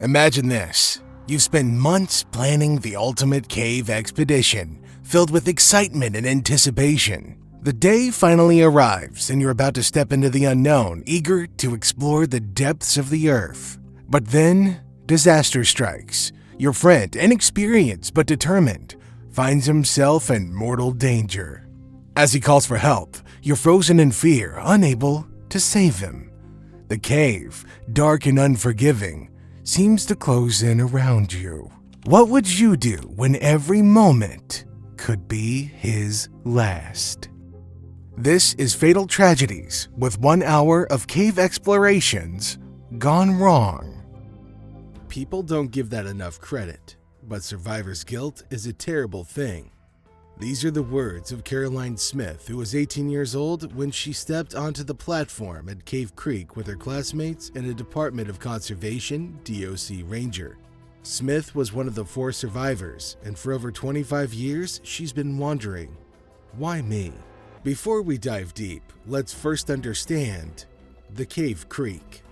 Imagine this. You've spent months planning the ultimate cave expedition, filled with excitement and anticipation. The day finally arrives and you're about to step into the unknown, eager to explore the depths of the earth. But then, disaster strikes. Your friend, inexperienced but determined, finds himself in mortal danger. As he calls for help, you're frozen in fear, unable to save him. The cave, dark and unforgiving, seems to close in around you. What would you do when every moment could be his last? This is Fatal Tragedies, with 1 hour of cave explorations gone wrong. People don't give that enough credit, but survivor's guilt is a terrible thing. These are the words of Caroline Smith, who was 18 years old when she stepped onto the platform at Cave Creek with her classmates and a Department of Conservation (DOC) ranger. Smith was one of the 4 survivors, and for over 25 years, she's been wondering, why me? Before we dive deep, let's first understand the Cave Creek.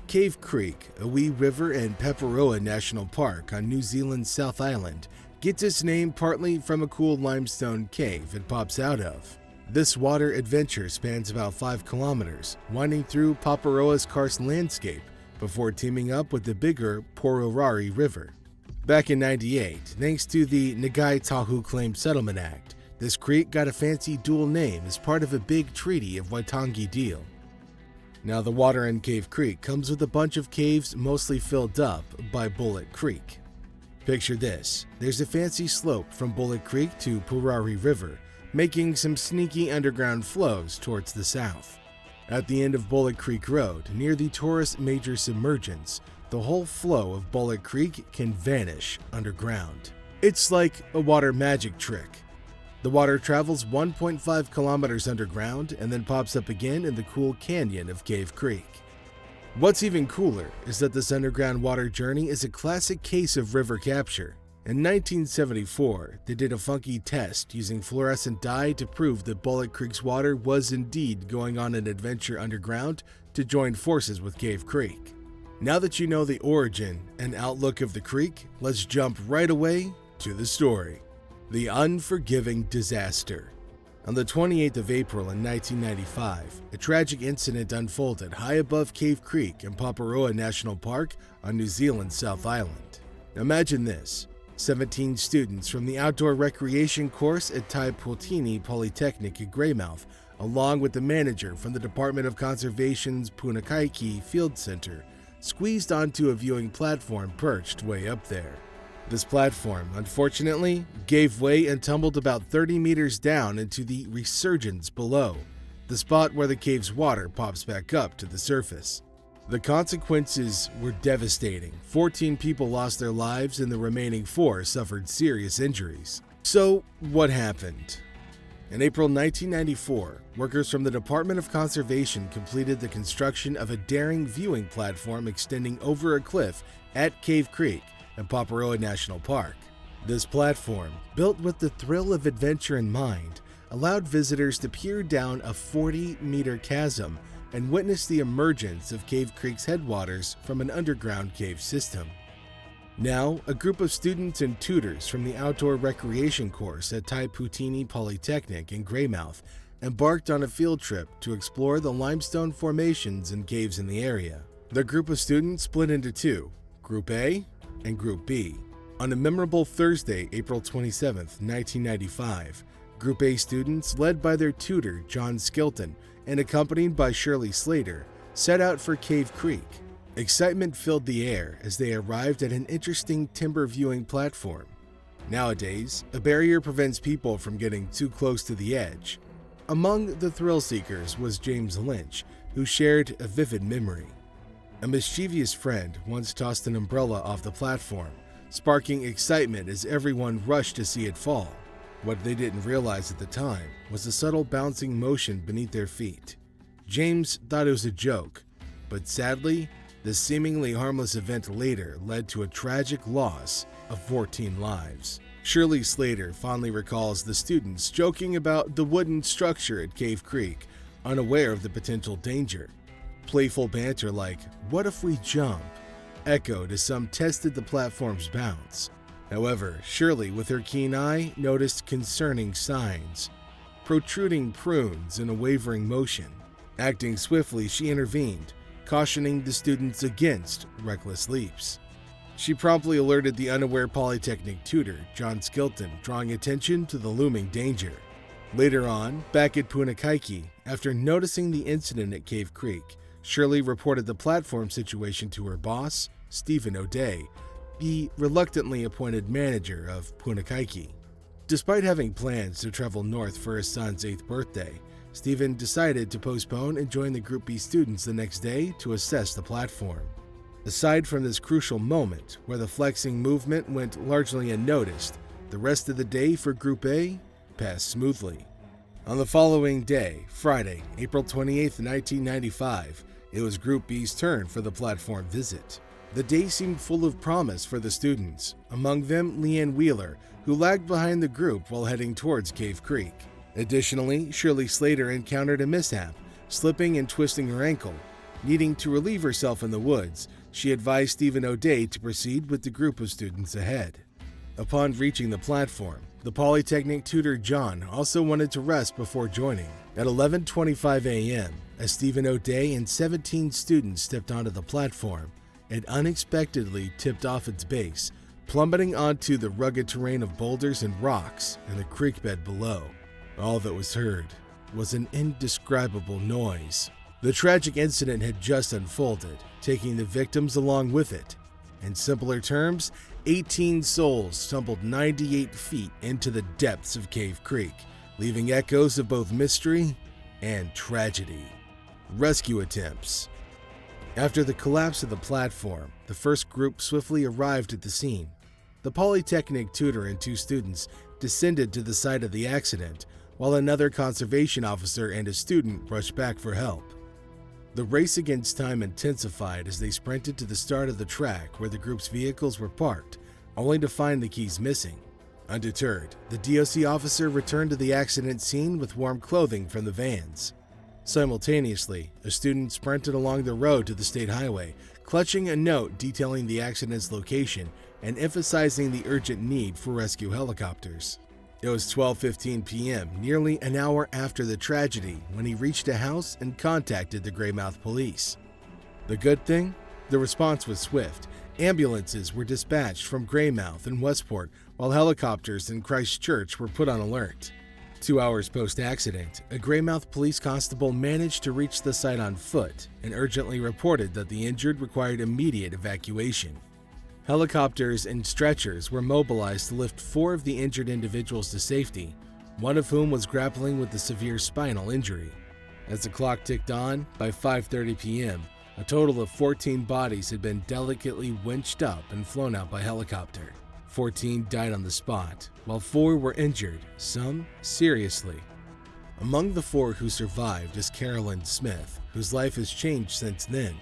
Cave Creek, a wee river in Paparoa National Park on New Zealand's South Island, gets its name partly from a cool limestone cave it pops out of. This water adventure spans about 5 kilometers, winding through Paparoa's karst landscape before teaming up with the bigger Pororari River. Back in '98, thanks to the Nagai Tahu Claim Settlement Act, this creek got a fancy dual name as part of a big treaty of Waitangi deal. Now the water in Cave Creek comes with a bunch of caves mostly filled up by Bullet Creek. Picture this, there's a fancy slope from Bullet Creek to Pororari River, making some sneaky underground flows towards the south. At the end of Bullet Creek Road, near the Taurus Major Submergence, the whole flow of Bullet Creek can vanish underground. It's like a water magic trick. The water travels 1.5 kilometers underground and then pops up again in the cool canyon of Cave Creek. What's even cooler is that this underground water journey is a classic case of river capture. In 1974, they did a funky test using fluorescent dye to prove that Bullet Creek's water was indeed going on an adventure underground to join forces with Cave Creek. Now that you know the origin and outlook of the creek, let's jump right away to the story. The unforgiving disaster. On the 28th of April in 1995, a tragic incident unfolded high above Cave Creek in Paparoa National Park on New Zealand's South Island. Imagine this, 17 students from the outdoor recreation course at Putty Polytechnic at Greymouth, along with the manager from the Department of Conservation's Punakaiki Field Center, squeezed onto a viewing platform perched way up there. This platform, unfortunately, gave way and tumbled about 30 meters down into the resurgence below, the spot where the cave's water pops back up to the surface. The consequences were devastating. 14 people lost their lives and the remaining 4 suffered serious injuries. So, what happened? In April 1994, workers from the Department of Conservation completed the construction of a daring viewing platform extending over a cliff at Cave Creek and Paparoa National Park. This platform, built with the thrill of adventure in mind, allowed visitors to peer down a 40-meter chasm and witness the emergence of Cave Creek's headwaters from an underground cave system. Now, a group of students and tutors from the outdoor recreation course at Putty Polytechnic in Greymouth embarked on a field trip to explore the limestone formations and caves in the area. The group of students split into 2, Group A and Group B. On a memorable Thursday, April 27, 1995, Group A students, led by their tutor, John Skilton, and accompanied by Shirley Slater, set out for Cave Creek. Excitement filled the air as they arrived at an interesting timber viewing platform. Nowadays, a barrier prevents people from getting too close to the edge. Among the thrill seekers was James Lynch, who shared a vivid memory. A mischievous friend once tossed an umbrella off the platform, sparking excitement as everyone rushed to see it fall. What they didn't realize at the time was the subtle bouncing motion beneath their feet. James thought it was a joke, but sadly, the seemingly harmless event later led to a tragic loss of 14 lives. Shirley Slater fondly recalls the students joking about the wooden structure at Cave Creek, unaware of the potential danger. Playful banter like, "What if we jump?" echoed as some tested the platform's bounce. However, Shirley, with her keen eye, noticed concerning signs: protruding prunes in a wavering motion. Acting swiftly, she intervened, cautioning the students against reckless leaps. She promptly alerted the unaware Polytechnic tutor, John Skilton, drawing attention to the looming danger. Later on, back at Punakaiki, after noticing the incident at Cave Creek, Shirley reported the platform situation to her boss, Stephen O'Day, the reluctantly appointed manager of Punakaiki. Despite having plans to travel north for his son's 8th birthday, Stephen decided to postpone and join the Group B students the next day to assess the platform. Aside from this crucial moment, where the flexing movement went largely unnoticed, the rest of the day for Group A passed smoothly. On the following day, Friday, April 28, 1995, it was Group B's turn for the platform visit. The day seemed full of promise for the students, among them Leanne Wheeler, who lagged behind the group while heading towards Cave Creek. Additionally, Shirley Slater encountered a mishap, slipping and twisting her ankle. Needing to relieve herself in the woods, she advised Stephen O'Day to proceed with the group of students ahead. Upon reaching the platform, the Polytechnic tutor John also wanted to rest before joining. At 11:25 a.m., as Stephen O'Day and 17 students stepped onto the platform, it unexpectedly tipped off its base, plummeting onto the rugged terrain of boulders and rocks in the creek bed below. All that was heard was an indescribable noise. The tragic incident had just unfolded, taking the victims along with it. In simpler terms, 18 souls tumbled 98 feet into the depths of Cave Creek, leaving echoes of both mystery and tragedy. Rescue attempts. After the collapse of the platform, the first group swiftly arrived at the scene. The Polytechnic tutor and 2 students descended to the site of the accident, while another conservation officer and a student rushed back for help. The race against time intensified as they sprinted to the start of the track where the group's vehicles were parked, only to find the keys missing. Undeterred, the DOC officer returned to the accident scene with warm clothing from the vans. Simultaneously, a student sprinted along the road to the state highway, clutching a note detailing the accident's location and emphasizing the urgent need for rescue helicopters. It was 12:15 p.m., nearly an hour after the tragedy, when he reached a house and contacted the Greymouth police. The good thing? The response was swift. Ambulances were dispatched from Greymouth and Westport, while helicopters in Christchurch were put on alert. 2 hours post-accident, a Greymouth police constable managed to reach the site on foot and urgently reported that the injured required immediate evacuation. Helicopters and stretchers were mobilized to lift 4 of the injured individuals to safety, one of whom was grappling with a severe spinal injury. As the clock ticked on, by 5:30 p.m., a total of 14 bodies had been delicately winched up and flown out by helicopter. 14 died on the spot, while 4 were injured, some seriously. Among the 4 who survived is Carolyn Smith, whose life has changed since then.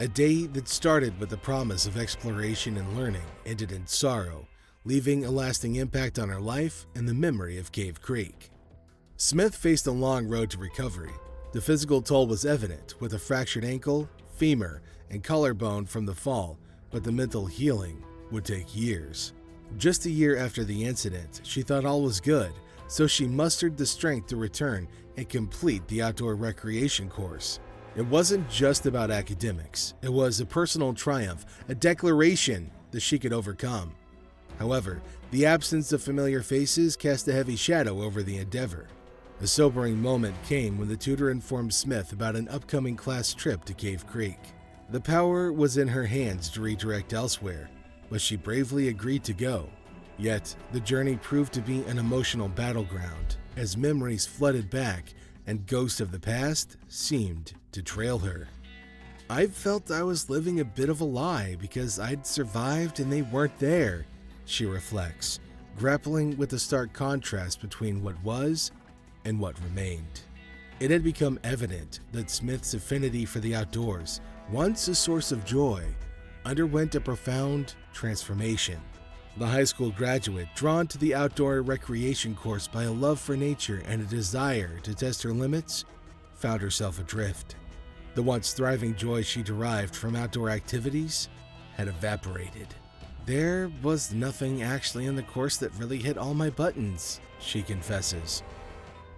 A day that started with the promise of exploration and learning ended in sorrow, leaving a lasting impact on her life and the memory of Cave Creek. Smith faced a long road to recovery. The physical toll was evident, with a fractured ankle, femur, and collarbone from the fall, but the mental healing would take years. Just a year after the incident, she thought all was good, so she mustered the strength to return and complete the outdoor recreation course. It wasn't just about academics. It was a personal triumph, a declaration that she could overcome. However, the absence of familiar faces cast a heavy shadow over the endeavor. A sobering moment came when the tutor informed Smith about an upcoming class trip to Cave Creek. The power was in her hands to redirect elsewhere, but she bravely agreed to go. Yet, the journey proved to be an emotional battleground, as memories flooded back and ghosts of the past seemed to trail her. I felt I was living a bit of a lie because I'd survived and they weren't there, she reflects, grappling with the stark contrast between what was and what remained. It had become evident that Smith's affinity for the outdoors, once a source of joy, underwent a profound transformation. The high school graduate, drawn to the outdoor recreation course by a love for nature and a desire to test her limits, found herself adrift. The once thriving joy she derived from outdoor activities had evaporated. "There was nothing actually in the course that really hit all my buttons," she confesses.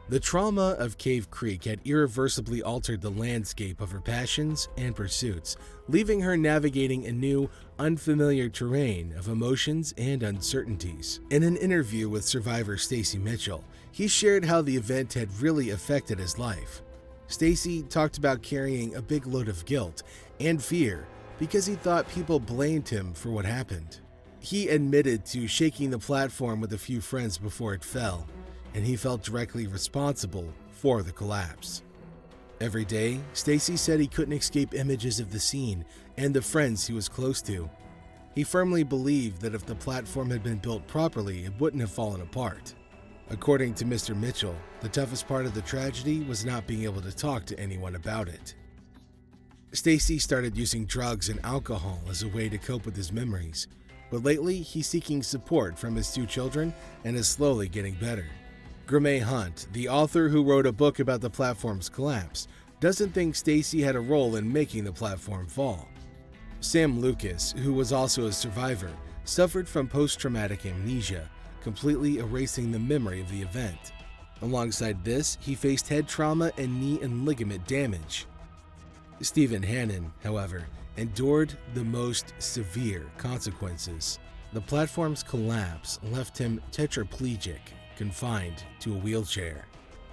The trauma of Cave Creek had irreversibly altered the landscape of her passions and pursuits, leaving her navigating a new, unfamiliar terrain of emotions and uncertainties. In an interview with survivor Stacy Mitchell, he shared how the event had really affected his life. Stacy talked about carrying a big load of guilt and fear because he thought people blamed him for what happened. He admitted to shaking the platform with a few friends before it fell, and he felt directly responsible for the collapse. Every day, Stacy said he couldn't escape images of the scene and the friends he was close to. He firmly believed that if the platform had been built properly, it wouldn't have fallen apart. According to Mr. Mitchell, the toughest part of the tragedy was not being able to talk to anyone about it. Stacy started using drugs and alcohol as a way to cope with his memories, but lately he's seeking support from his 2 children and is slowly getting better. Gramay Hunt, the author who wrote a book about the platform's collapse, doesn't think Stacy had a role in making the platform fall. Sam Lucas, who was also a survivor, suffered from post-traumatic amnesia, completely erasing the memory of the event. Alongside this, he faced head trauma and knee and ligament damage. Stephen Hannon, however, endured the most severe consequences. The platform's collapse left him tetraplegic, confined to a wheelchair.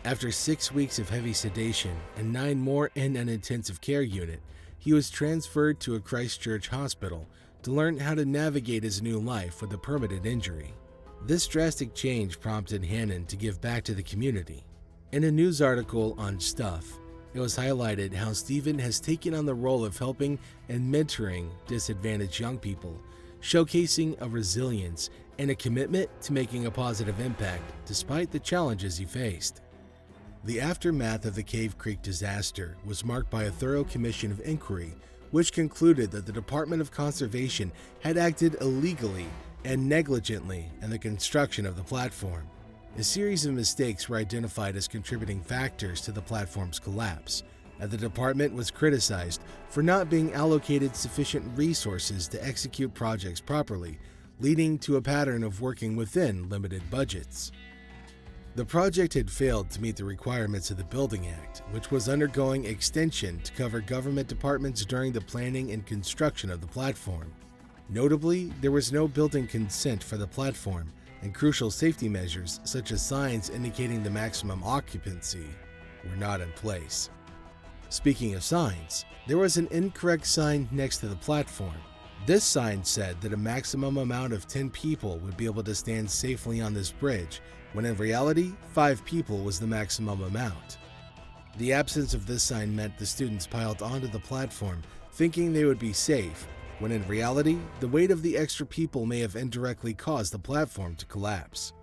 After 6 weeks of heavy sedation and 9 more in an intensive care unit, he was transferred to a Christchurch hospital to learn how to navigate his new life with a permanent injury. This drastic change prompted Hannon to give back to the community. In a news article on Stuff, it was highlighted how Stephen has taken on the role of helping and mentoring disadvantaged young people, showcasing a resilience and a commitment to making a positive impact despite the challenges he faced. The aftermath of the Cave Creek disaster was marked by a thorough commission of inquiry, which concluded that the Department of Conservation had acted illegally and negligently in the construction of the platform. A series of mistakes were identified as contributing factors to the platform's collapse, and the department was criticized for not being allocated sufficient resources to execute projects properly, leading to a pattern of working within limited budgets. The project had failed to meet the requirements of the Building Act, which was undergoing extension to cover government departments during the planning and construction of the platform. Notably, there was no building consent for the platform, and crucial safety measures such as signs indicating the maximum occupancy were not in place. Speaking of signs, there was an incorrect sign next to the platform. This sign said that a maximum amount of 10 people would be able to stand safely on this bridge, when in reality, 5 people was the maximum amount. The absence of this sign meant the students piled onto the platform thinking they would be safe, when in reality, the weight of the extra people may have indirectly caused the platform to collapse.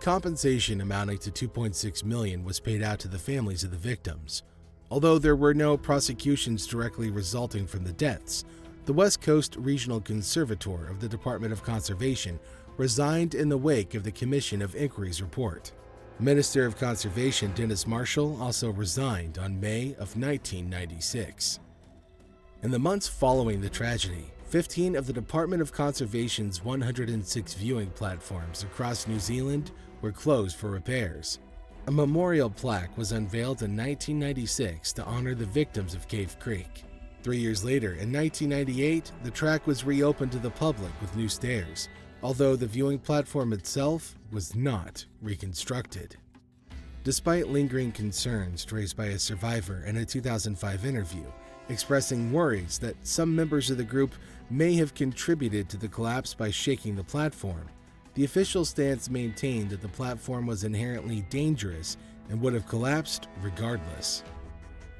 Compensation amounting to $2.6 million was paid out to the families of the victims. Although there were no prosecutions directly resulting from the deaths, the West Coast Regional Conservator of the Department of Conservation resigned in the wake of the Commission of Inquiry's report. Minister of Conservation Dennis Marshall also resigned on May of 1996. In the months following the tragedy, 15 of the Department of Conservation's 106 viewing platforms across New Zealand were closed for repairs. A memorial plaque was unveiled in 1996 to honor the victims of Cave Creek. 3 years later, in 1998, the track was reopened to the public with new stairs, although the viewing platform itself was not reconstructed. Despite lingering concerns raised by a survivor in a 2005 interview, expressing worries that some members of the group may have contributed to the collapse by shaking the platform, the official stance maintained that the platform was inherently dangerous and would have collapsed regardless.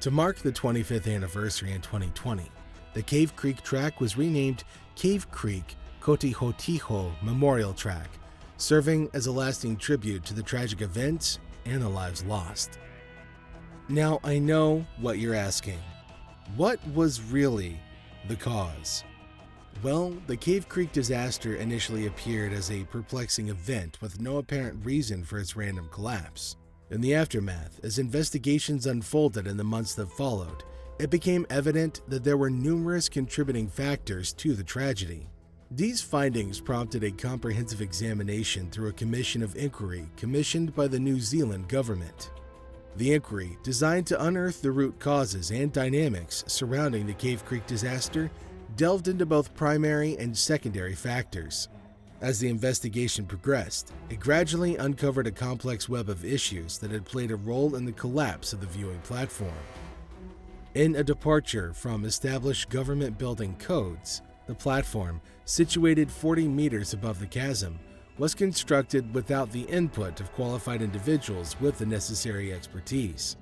To mark the 25th anniversary in 2020, the Cave Creek track was renamed Cave Creek Kotihotiho Memorial Track, serving as a lasting tribute to the tragic events and the lives lost. Now, I know what you're asking. What was really the cause? Well, the Cave Creek disaster initially appeared as a perplexing event with no apparent reason for its random collapse. In the aftermath, as investigations unfolded in the months that followed, it became evident that there were numerous contributing factors to the tragedy. These findings prompted a comprehensive examination through a commission of inquiry commissioned by the New Zealand government. The inquiry, designed to unearth the root causes and dynamics surrounding the Cave Creek disaster, delved into both primary and secondary factors. As the investigation progressed, it gradually uncovered a complex web of issues that had played a role in the collapse of the viewing platform. In a departure from established government building codes, the platform, situated 40 meters above the chasm, was constructed without the input of qualified individuals with the necessary expertise.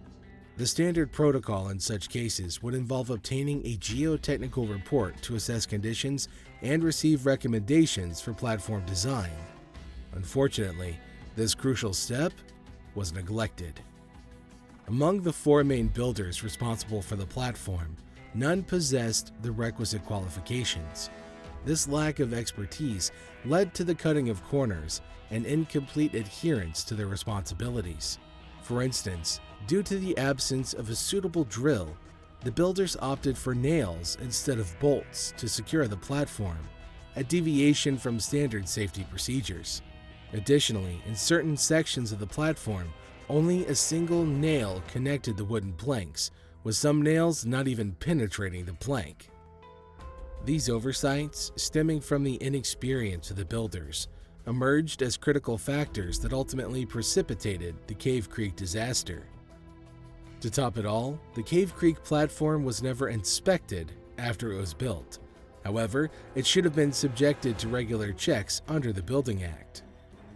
The standard protocol in such cases would involve obtaining a geotechnical report to assess conditions and receive recommendations for platform design. Unfortunately, this crucial step was neglected. Among the 4 main builders responsible for the platform, none possessed the requisite qualifications. This lack of expertise led to the cutting of corners and incomplete adherence to their responsibilities. For instance, due to the absence of a suitable drill, the builders opted for nails instead of bolts to secure the platform, a deviation from standard safety procedures. Additionally, in certain sections of the platform, only a single nail connected the wooden planks, with some nails not even penetrating the plank. These oversights, stemming from the inexperience of the builders, emerged as critical factors that ultimately precipitated the Cave Creek disaster. To top it all, the Cave Creek platform was never inspected after it was built. However, it should have been subjected to regular checks under the Building Act.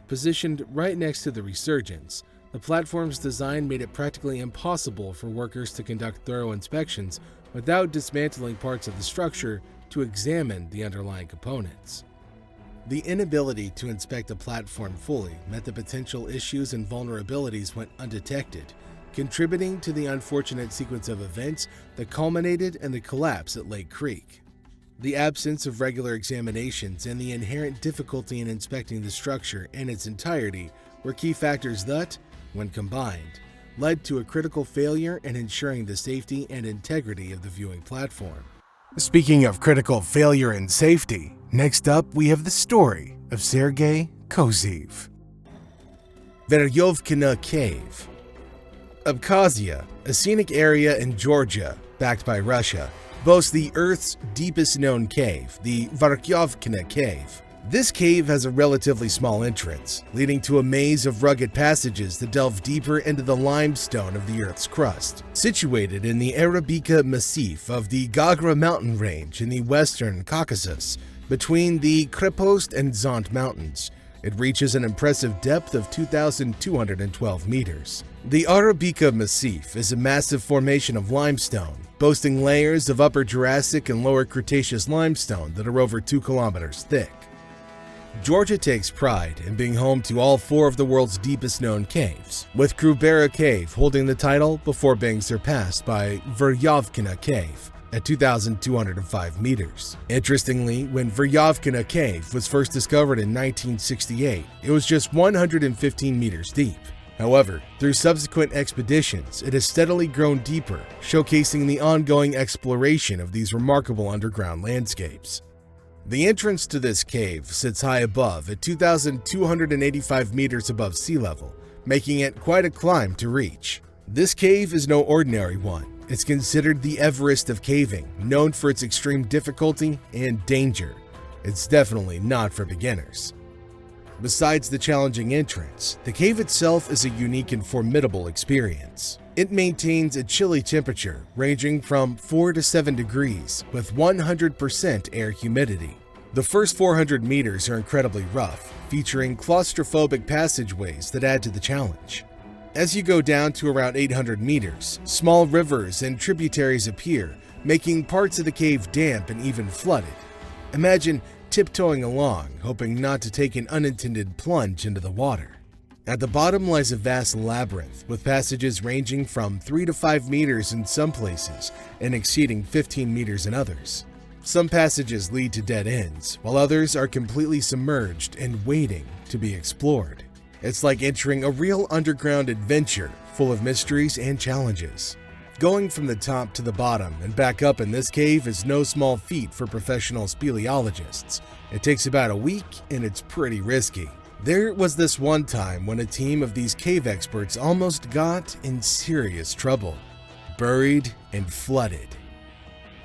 Positioned right next to the resurgence, the platform's design made it practically impossible for workers to conduct thorough inspections without dismantling parts of the structure to examine the underlying components. The inability to inspect the platform fully meant that potential issues and vulnerabilities went undetected, contributing to the unfortunate sequence of events that culminated in the collapse at Lake Creek. The absence of regular examinations and the inherent difficulty in inspecting the structure in its entirety were key factors that, when combined, led to a critical failure in ensuring the safety and integrity of the viewing platform. Speaking of critical failure and safety, next up we have the story of Sergei Koziv. Veryovkina Cave. Abkhazia, a scenic area in Georgia, backed by Russia, boasts the Earth's deepest known cave, the Veryovkina Cave. This cave has a relatively small entrance, leading to a maze of rugged passages that delve deeper into the limestone of the Earth's crust. Situated in the Veryovkina Massif of the Gagra mountain range in the western Caucasus, between the Krepost and Zont mountains, it reaches an impressive depth of 2,212 meters. The Veryovkina Massif is a massive formation of limestone, boasting layers of Upper Jurassic and Lower Cretaceous limestone that are over 2 kilometers thick. Georgia takes pride in being home to all 4 of the world's deepest known caves, with Krubera Cave holding the title before being surpassed by Veryovkina Cave at 2,205 meters. Interestingly, when Veryovkina Cave was first discovered in 1968, it was just 115 meters deep. However, through subsequent expeditions, it has steadily grown deeper, showcasing the ongoing exploration of these remarkable underground landscapes. The entrance to this cave sits high above at 2,285 meters above sea level, making it quite a climb to reach. This cave is no ordinary one. It's considered the Everest of caving, known for its extreme difficulty and danger. It's definitely not for beginners. Besides the challenging entrance, the cave itself is a unique and formidable experience. It maintains a chilly temperature ranging from 4 to 7 degrees with 100% air humidity. The first 400 meters are incredibly rough, featuring claustrophobic passageways that add to the challenge. As you go down to around 800 meters, small rivers and tributaries appear, making parts of the cave damp and even flooded. Imagine tiptoeing along, hoping not to take an unintended plunge into the water. At the bottom lies a vast labyrinth with passages ranging from 3 to 5 meters in some places and exceeding 15 meters in others. Some passages lead to dead ends, while others are completely submerged and waiting to be explored. It's like entering a real underground adventure full of mysteries and challenges. Going from the top to the bottom and back up in this cave is no small feat for professional speleologists. It takes about a week and it's pretty risky. There was this one time when a team of these cave experts almost got in serious trouble. Buried and flooded.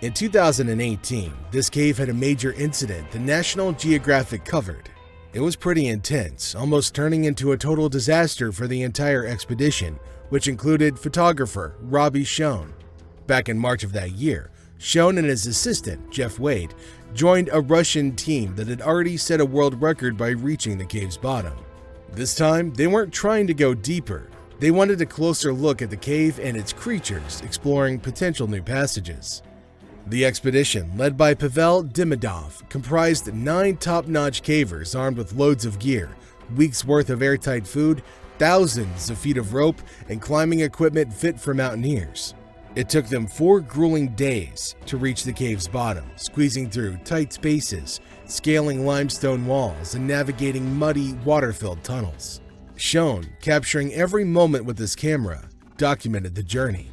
In 2018, this cave had a major incident the National Geographic covered. It was pretty intense, almost turning into a total disaster for the entire expedition, which included photographer Robbie Schoen. Back in March of that year, Schoen and his assistant, Jeff Wade, joined a Russian team that had already set a world record by reaching the cave's bottom. This time, they weren't trying to go deeper. They wanted a closer look at the cave and its creatures, exploring potential new passages. The expedition, led by Pavel Demidov, comprised 9 top-notch cavers armed with loads of gear, weeks' worth of airtight food, thousands of feet of rope, and climbing equipment fit for mountaineers. It took them 4 grueling days to reach the cave's bottom, squeezing through tight spaces, scaling limestone walls, and navigating muddy, water-filled tunnels. Schoen, capturing every moment with his camera, documented the journey.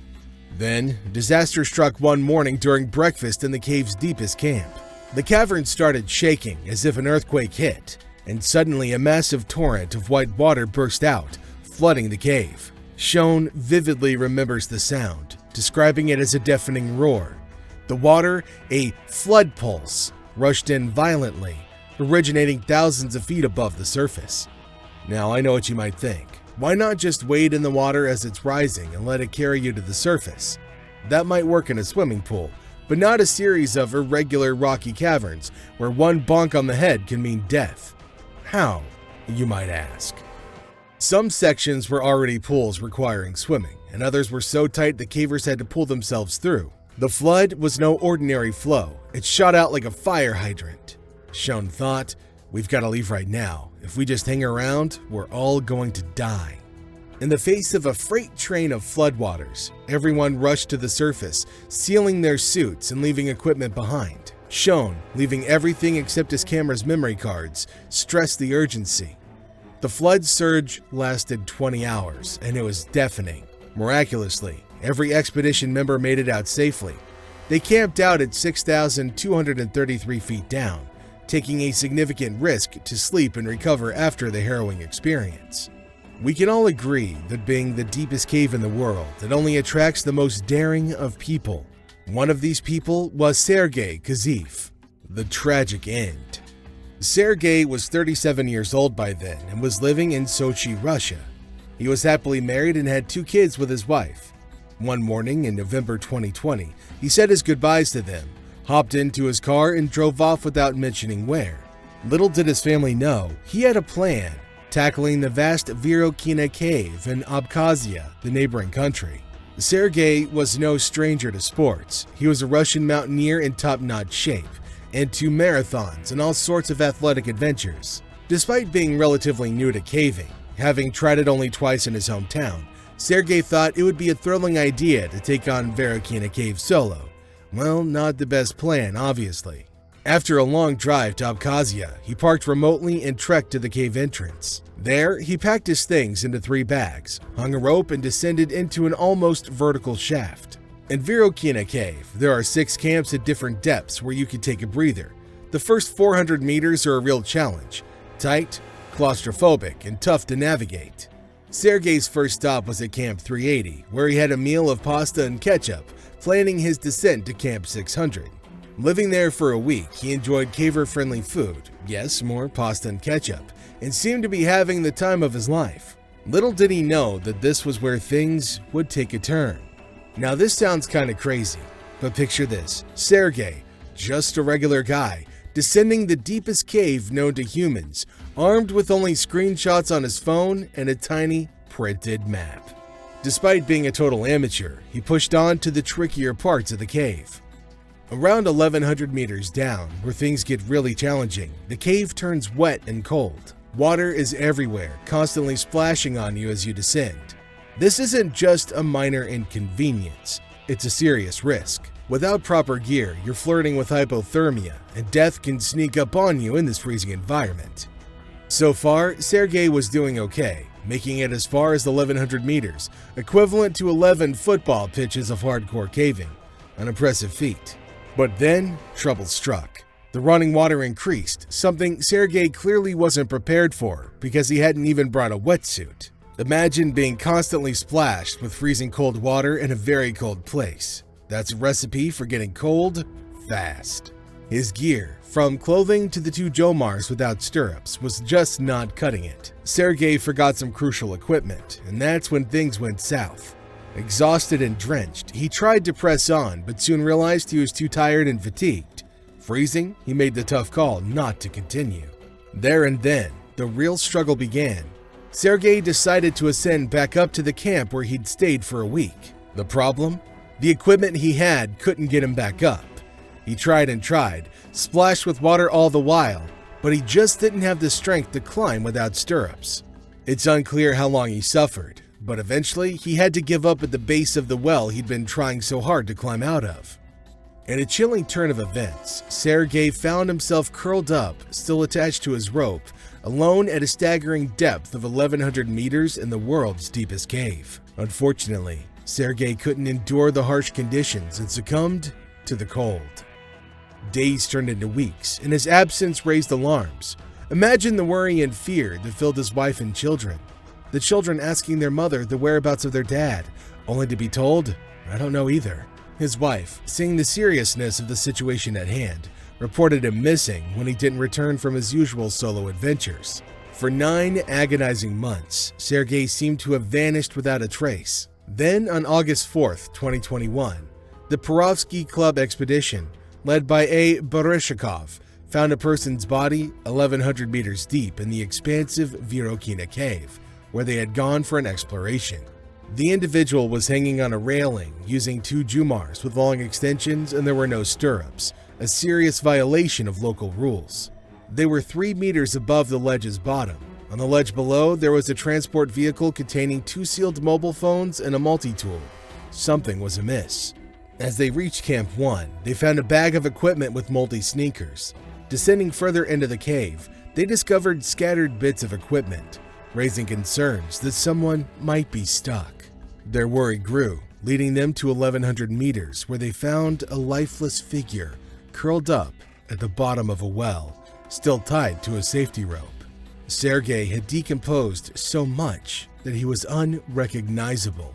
Then, disaster struck one morning during breakfast in the cave's deepest camp. The cavern started shaking as if an earthquake hit, and suddenly a massive torrent of white water burst out, flooding the cave. Schoen vividly remembers the sound, describing it as a deafening roar. The water, a flood pulse, rushed in violently, originating thousands of feet above the surface. Now, I know what you might think. Why not just wade in the water as it's rising and let it carry you to the surface? That might work in a swimming pool, but not a series of irregular rocky caverns where one bonk on the head can mean death. How, you might ask? Some sections were already pools requiring swimming, and others were so tight the cavers had to pull themselves through. The flood was no ordinary flow. It shot out like a fire hydrant. Schoen thought, "We've got to leave right now. If we just hang around, we're all going to die." In the face of a freight train of floodwaters, everyone rushed to the surface, sealing their suits and leaving equipment behind. Schoen, leaving everything except his camera's memory cards, stressed the urgency. The flood surge lasted 20 hours, and it was deafening. Miraculously, every expedition member made it out safely. They camped out at 6,233 feet down, taking a significant risk to sleep and recover after the harrowing experience. We can all agree that being the deepest cave in the world, it only attracts the most daring of people. One of these people was Sergei Kazif. The tragic end. Sergei was 37 years old by then and was living in Sochi, Russia. He was happily married and had 2 kids with his wife. One morning in November 2020, he said his goodbyes to them, hopped into his car, and drove off without mentioning where. Little did his family know, he had a plan, tackling the vast Veryovkina cave in Abkhazia, the neighboring country. Sergei was no stranger to sports. He was a Russian mountaineer in top-notch shape, into marathons and all sorts of athletic adventures. Despite being relatively new to caving, having tried it only twice in his hometown, Sergei thought it would be a thrilling idea to take on Veryovkina cave solo. Well, not the best plan, obviously. After a long drive to Abkhazia, he parked remotely and trekked to the cave entrance. There, he packed his things into 3 bags, hung a rope, and descended into an almost vertical shaft. In Veryovkina cave, there are 6 camps at different depths where you can take a breather. The first 400 meters are a real challenge, tight, claustrophobic, and tough to navigate. Sergei's first stop was at Camp 380, where he had a meal of pasta and ketchup, planning his descent to Camp 600. Living there for a week, he enjoyed caver-friendly food, yes, more pasta and ketchup, and seemed to be having the time of his life. Little did he know that this was where things would take a turn. Now this sounds kinda crazy, but picture this, Sergei, just a regular guy, descending the deepest cave known to humans, armed with only screenshots on his phone and a tiny printed map. Despite being a total amateur, he pushed on to the trickier parts of the cave. Around 1,100 meters down, where things get really challenging, the cave turns wet and cold. Water is everywhere, constantly splashing on you as you descend. This isn't just a minor inconvenience, it's a serious risk. Without proper gear, you're flirting with hypothermia, and death can sneak up on you in this freezing environment. So far, Sergei was doing okay. making it as far as 1,100 meters, equivalent to 11 football pitches of hardcore caving. An impressive feat. But then, trouble struck. The running water increased, something Sergei clearly wasn't prepared for because he hadn't even brought a wetsuit. Imagine being constantly splashed with freezing cold water in a very cold place. That's a recipe for getting cold fast. His gear, from clothing to the 2 jomars without stirrups, was just not cutting it. Sergei forgot some crucial equipment, and that's when things went south. Exhausted and drenched, he tried to press on, but soon realized he was too tired and fatigued. Freezing, he made the tough call not to continue. There and then, the real struggle began. Sergei decided to ascend back up to the camp where he'd stayed for a week. The problem? The equipment he had couldn't get him back up. He tried and tried, splashed with water all the while, but he just didn't have the strength to climb without stirrups. It's unclear how long he suffered, but eventually he had to give up at the base of the well he'd been trying so hard to climb out of. In a chilling turn of events, Sergei found himself curled up, still attached to his rope, alone at a staggering depth of 1,100 meters in the world's deepest cave. Unfortunately, Sergei couldn't endure the harsh conditions and succumbed to the cold. Days turned into weeks, and his absence raised alarms. Imagine the worry and fear that filled his wife and children. The children asking their mother the whereabouts of their dad, only to be told, "I don't know either." His wife, seeing the seriousness of the situation at hand, reported him missing when he didn't return from his usual solo adventures. For 9 agonizing months, Sergei seemed to have vanished without a trace. Then, on August 4th, 2021, the Perovsky Club expedition, led by A. Baryshnikov, found a person's body 1,100 meters deep in the expansive Veryovkina cave, where they had gone for an exploration. The individual was hanging on a railing using 2 jumars with long extensions, and there were no stirrups, a serious violation of local rules. They were 3 meters above the ledge's bottom. On the ledge below, there was a transport vehicle containing 2 sealed mobile phones and a multi-tool. Something was amiss. As they reached Camp 1, they found a bag of equipment with moldy sneakers. Descending further into the cave, they discovered scattered bits of equipment, raising concerns that someone might be stuck. Their worry grew, leading them to 1,100 meters, where they found a lifeless figure curled up at the bottom of a well, still tied to a safety rope. Sergei had decomposed so much that he was unrecognizable.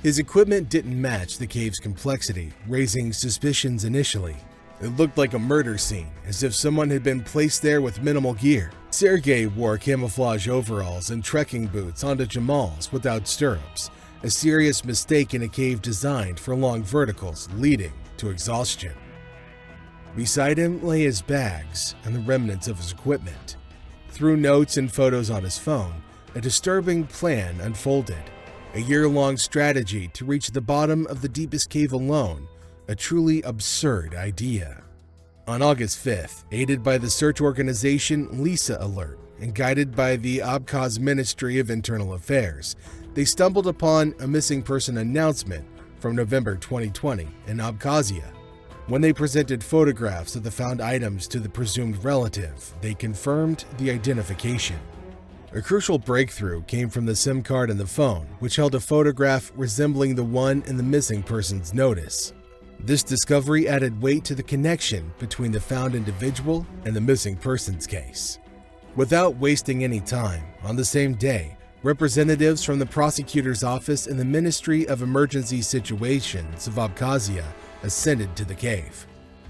His equipment didn't match the cave's complexity, raising suspicions initially. It looked like a murder scene, as if someone had been placed there with minimal gear. Sergei wore camouflage overalls and trekking boots onto jamals without stirrups, a serious mistake in a cave designed for long verticals leading to exhaustion. Beside him lay his bags and the remnants of his equipment. Through notes and photos on his phone, a disturbing plan unfolded. A year-long strategy to reach the bottom of the deepest cave alone, a truly absurd idea. On August 5th, aided by the search organization Lisa Alert and guided by the Abkhaz Ministry of Internal Affairs, they stumbled upon a missing person announcement from November 2020 in Abkhazia. When they presented photographs of the found items to the presumed relative, they confirmed the identification. A crucial breakthrough came from the SIM card in the phone, which held a photograph resembling the one in the missing person's notice. This discovery added weight to the connection between the found individual and the missing persons case. Without wasting any time, on the same day, representatives from the prosecutor's office and the Ministry of Emergency Situations of Abkhazia ascended to the cave.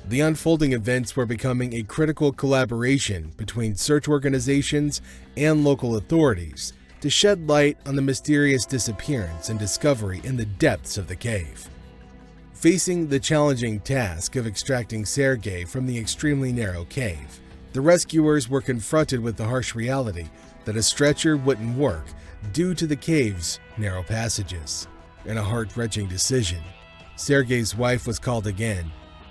The unfolding events were becoming a critical collaboration between search organizations and local authorities to shed light on the mysterious disappearance and discovery in the depths of the cave. Facing the challenging task of extracting Sergei from the extremely narrow cave, the rescuers were confronted with the harsh reality that a stretcher wouldn't work due to the cave's narrow passages. In a heart-wrenching decision, Sergei's wife was called again,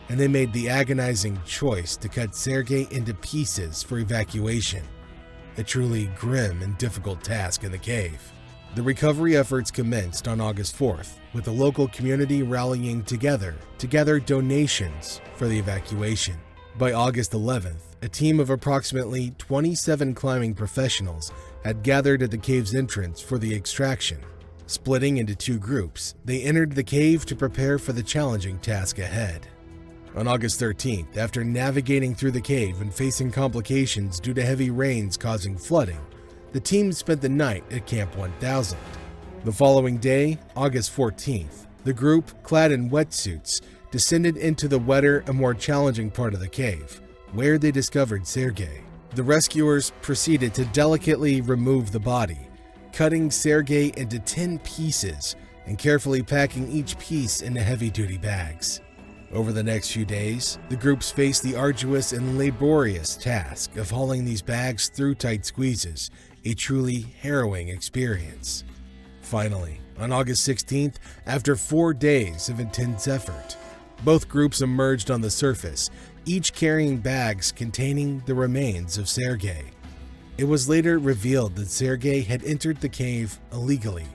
and they made the agonizing choice to cut Sergei into pieces for evacuation, a truly grim and difficult task in the cave. The recovery efforts commenced on August 4th, with the local community rallying together to gather donations for the evacuation. By August 11th, a team of approximately 27 climbing professionals had gathered at the cave's entrance for the extraction. Splitting into two groups, they entered the cave to prepare for the challenging task ahead. On August 13th, after navigating through the cave and facing complications due to heavy rains causing flooding, the team spent the night at Camp 1000. The following day, August 14th, the group, clad in wetsuits, descended into the wetter and more challenging part of the cave, where they discovered Sergei. The rescuers proceeded to delicately remove the body, cutting Sergei into 10 pieces and carefully packing each piece into heavy-duty bags. Over the next few days, the groups faced the arduous and laborious task of hauling these bags through tight squeezes, a truly harrowing experience. Finally, on August 16th, after 4 days of intense effort, both groups emerged on the surface, each carrying bags containing the remains of Sergei. It was later revealed that Sergei had entered the cave illegally.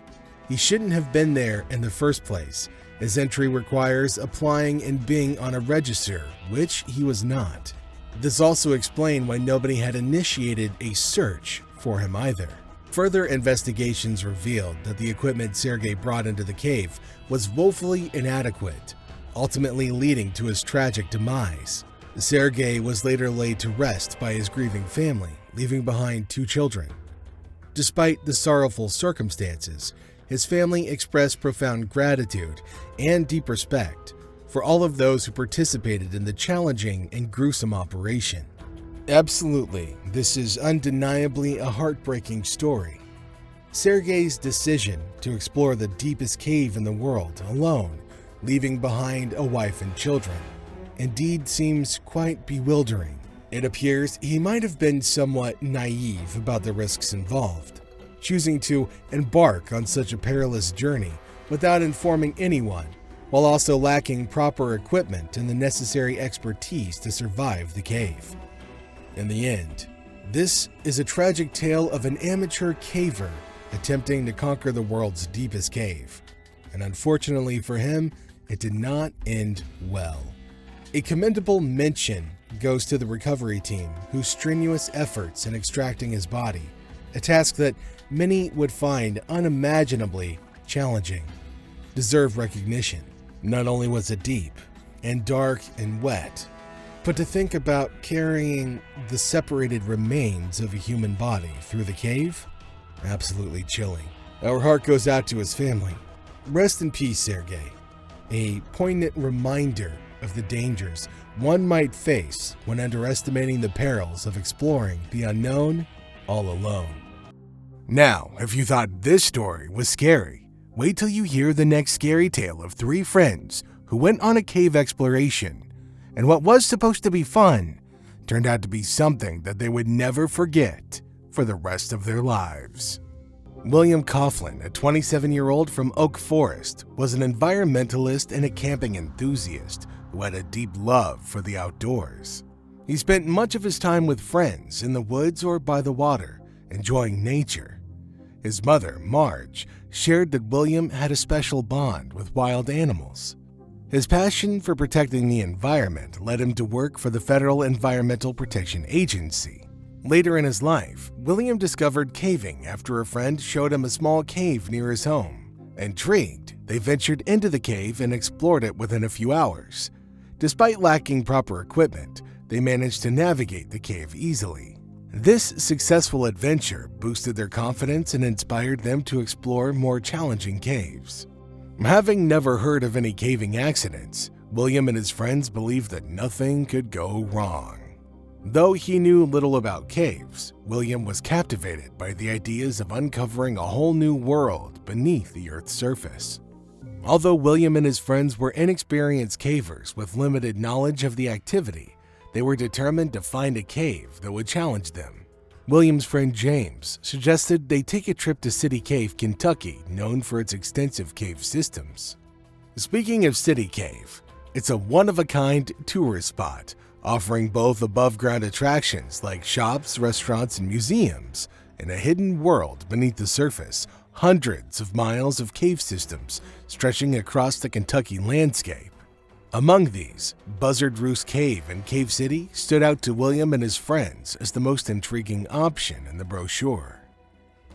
He shouldn't have been there in the first place, as entry requires applying and being on a register, which he was not. This also explained why nobody had initiated a search for him either. Further investigations revealed that the equipment Sergei brought into the cave was woefully inadequate, ultimately leading to his tragic demise. Sergei was later laid to rest by his grieving family, leaving behind 2 children. Despite the sorrowful circumstances, his family expressed profound gratitude and deep respect for all of those who participated in the challenging and gruesome operation. Absolutely, this is undeniably a heartbreaking story. Sergei's decision to explore the deepest cave in the world alone, leaving behind a wife and children, indeed seems quite bewildering. It appears he might have been somewhat naive about the risks involved, choosing to embark on such a perilous journey without informing anyone, while also lacking proper equipment and the necessary expertise to survive the cave. In the end, this is a tragic tale of an amateur caver attempting to conquer the world's deepest cave, and unfortunately for him, it did not end well. A commendable mention goes to the recovery team, whose strenuous efforts in extracting his body, a task that many would find unimaginably challenging, deserve recognition. Not only was it deep and dark and wet, but to think about carrying the separated remains of a human body through the cave, absolutely chilling. Our heart goes out to his family. Rest in peace, Sergei. A poignant reminder of the dangers one might face when underestimating the perils of exploring the unknown all alone. Now, if you thought this story was scary, wait till you hear the next scary tale of 3 friends who went on a cave exploration, and what was supposed to be fun turned out to be something that they would never forget for the rest of their lives. William Coughlin, a 27-year-old from Oak Forest, was an environmentalist and a camping enthusiast who had a deep love for the outdoors. He spent much of his time with friends in the woods or by the water, enjoying nature. His mother, Marge, shared that William had a special bond with wild animals. His passion for protecting the environment led him to work for the Federal Environmental Protection Agency. Later in his life, William discovered caving after a friend showed him a small cave near his home. Intrigued, they ventured into the cave and explored it within a few hours. Despite lacking proper equipment, they managed to navigate the cave easily. This successful adventure boosted their confidence and inspired them to explore more challenging caves. Having never heard of any caving accidents, William and his friends believed that nothing could go wrong. Though he knew little about caves, William was captivated by the ideas of uncovering a whole new world beneath the Earth's surface. Although William and his friends were inexperienced cavers with limited knowledge of the activity, they were determined to find a cave that would challenge them. William's friend James suggested they take a trip to City Cave, Kentucky, known for its extensive cave systems. Speaking of City Cave, it's a one-of-a-kind tourist spot, offering both above-ground attractions like shops, restaurants, and museums, and a hidden world beneath the surface, hundreds of miles of cave systems stretching across the Kentucky landscape. Among these, Buzzard Roost Cave in Cave City stood out to William and his friends as the most intriguing option in the brochure.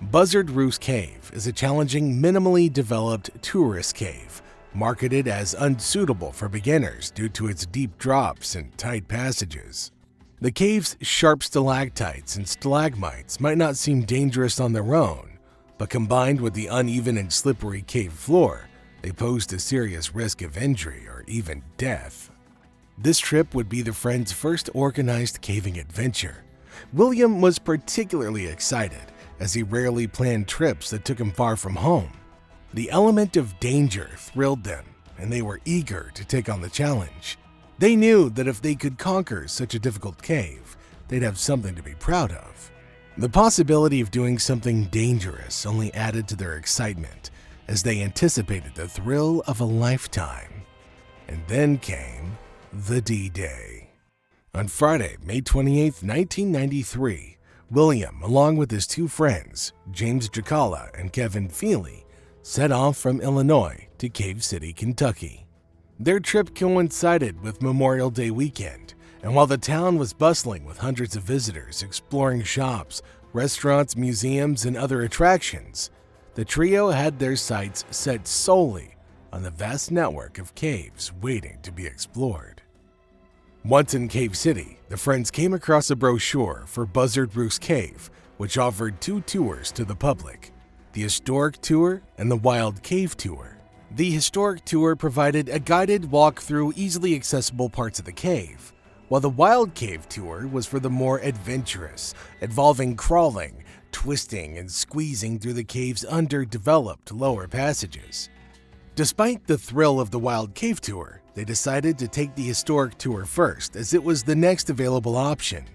Buzzard Roost Cave is a challenging, minimally developed tourist cave, marketed as unsuitable for beginners due to its deep drops and tight passages. The cave's sharp stalactites and stalagmites might not seem dangerous on their own, but combined with the uneven and slippery cave floor, they posed a serious risk of injury or even death. This trip would be the friends' first organized caving adventure. William was particularly excited, as he rarely planned trips that took him far from home. The element of danger thrilled them, and they were eager to take on the challenge. They knew that if they could conquer such a difficult cave, they'd have something to be proud of. The possibility of doing something dangerous only added to their excitement, as they anticipated the thrill of a lifetime. And then came the D-Day. On Friday, May 28, 1993, William, along with his two friends, James Jacala and Kevin Feely, set off from Illinois to Cave City, Kentucky. Their trip coincided with Memorial Day weekend, and while the town was bustling with hundreds of visitors exploring shops, restaurants, museums, and other attractions, the trio had their sights set solely on the vast network of caves waiting to be explored. Once in Cave City, the friends came across a brochure for Buzzard Roost Cave, which offered two tours to the public, the Historic Tour and the Wild Cave Tour. The Historic Tour provided a guided walk through easily accessible parts of the cave, while the Wild Cave Tour was for the more adventurous, involving crawling, twisting, and squeezing through the cave's underdeveloped lower passages. Despite the thrill of the Wild Cave Tour, they decided to take the Historic Tour first, as it was the next available option.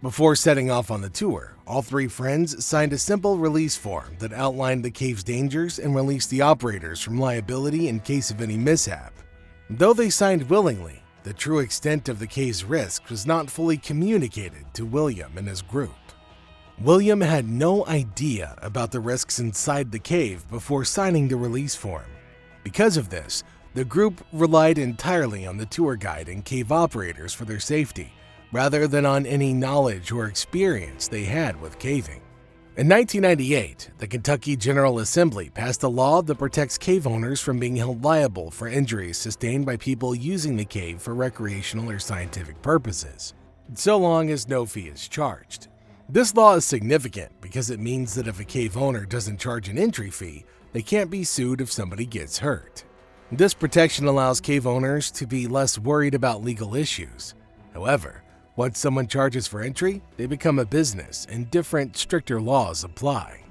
Before setting off on the tour, all three friends signed a simple release form that outlined the cave's dangers and released the operators from liability in case of any mishap. Though they signed willingly, the true extent of the cave's risk was not fully communicated to William and his group. William had no idea about the risks inside the cave before signing the release form. Because of this, the group relied entirely on the tour guide and cave operators for their safety, rather than on any knowledge or experience they had with caving. In 1998, the Kentucky General Assembly passed a law that protects cave owners from being held liable for injuries sustained by people using the cave for recreational or scientific purposes, so long as no fee is charged. This law is significant because it means that if a cave owner doesn't charge an entry fee, they can't be sued if somebody gets hurt. This protection allows cave owners to be less worried about legal issues. However, once someone charges for entry, they become a business and different, stricter laws apply.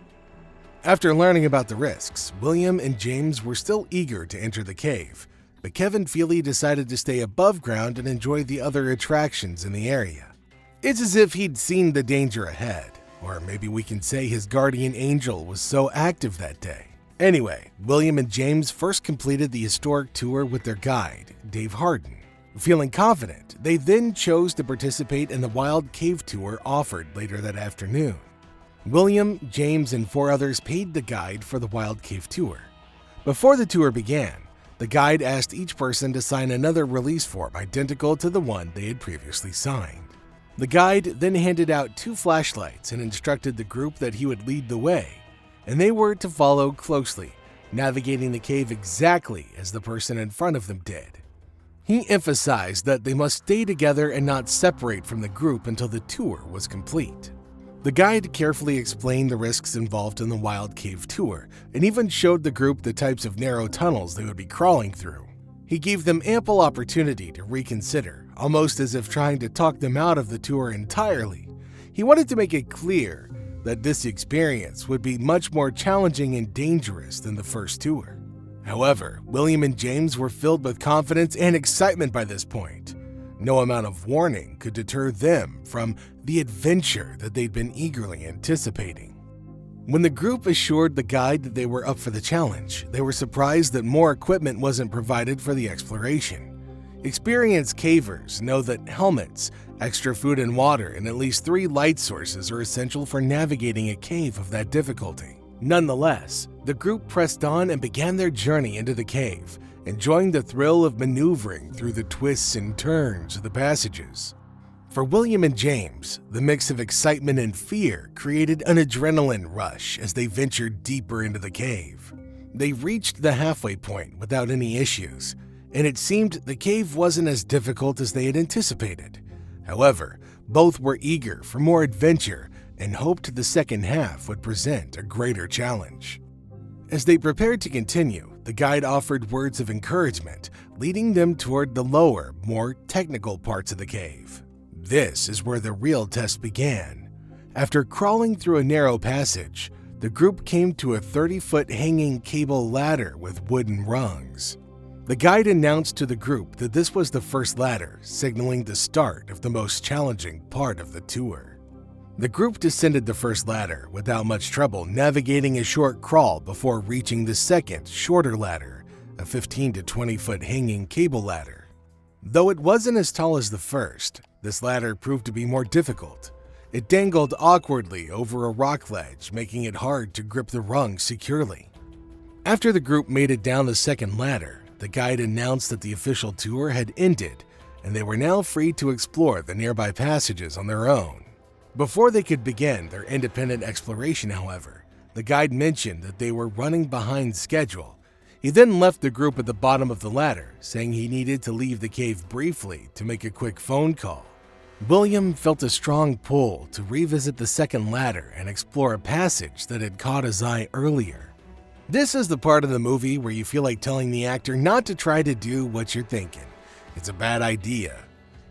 After learning about the risks, William and James were still eager to enter the cave, but Kevin Feely decided to stay above ground and enjoy the other attractions in the area. It's as if he'd seen the danger ahead, or maybe we can say his guardian angel was so active that day. Anyway, William and James first completed the historic tour with their guide, Dave Harden. Feeling confident, they then chose to participate in the Wild Cave Tour offered later that afternoon. William, James, and 4 others paid the guide for the Wild Cave Tour. Before the tour began, the guide asked each person to sign another release form identical to the one they had previously signed. The guide then handed out 2 flashlights and instructed the group that he would lead the way, and they were to follow closely, navigating the cave exactly as the person in front of them did. He emphasized that they must stay together and not separate from the group until the tour was complete. The guide carefully explained the risks involved in the Wild Cave Tour and even showed the group the types of narrow tunnels they would be crawling through. He gave them ample opportunity to reconsider, almost as if trying to talk them out of the tour entirely. He wanted to make it clear that this experience would be much more challenging and dangerous than the first tour. However, William and James were filled with confidence and excitement by this point. No amount of warning could deter them from the adventure that they'd been eagerly anticipating. When the group assured the guide that they were up for the challenge, they were surprised that more equipment wasn't provided for the exploration. Experienced cavers know that helmets, extra food and water, and at least 3 light sources are essential for navigating a cave of that difficulty. Nonetheless, The group pressed on and began their journey into the cave, enjoying the thrill of maneuvering through the twists and turns of the passages. For William and James, the mix of excitement and fear created an adrenaline rush as they ventured deeper into the cave. They reached the halfway point without any issues, and it seemed the cave wasn't as difficult as they had anticipated. However, both were eager for more adventure and hoped the second half would present a greater challenge. As they prepared to continue, the guide offered words of encouragement, leading them toward the lower, more technical parts of the cave. This is where the real test began. After crawling through a narrow passage, the group came to a 30-foot hanging cable ladder with wooden rungs. The guide announced to the group that this was the first ladder, signaling the start of the most challenging part of the tour. The group descended the first ladder without much trouble, navigating a short crawl before reaching the second, shorter ladder, a 15 to 20-foot hanging cable ladder. Though it wasn't as tall as the first, this ladder proved to be more difficult. It dangled awkwardly over a rock ledge, making it hard to grip the rung securely. After the group made it down the second ladder, the guide announced that the official tour had ended, and they were now free to explore the nearby passages on their own. Before they could begin their independent exploration, however, the guide mentioned that they were running behind schedule. He then left the group at the bottom of the ladder, saying he needed to leave the cave briefly to make a quick phone call. William felt a strong pull to revisit the second ladder and explore a passage that had caught his eye earlier. This is the part of the movie where you feel like telling the actor not to try to do what you're thinking. It's a bad idea.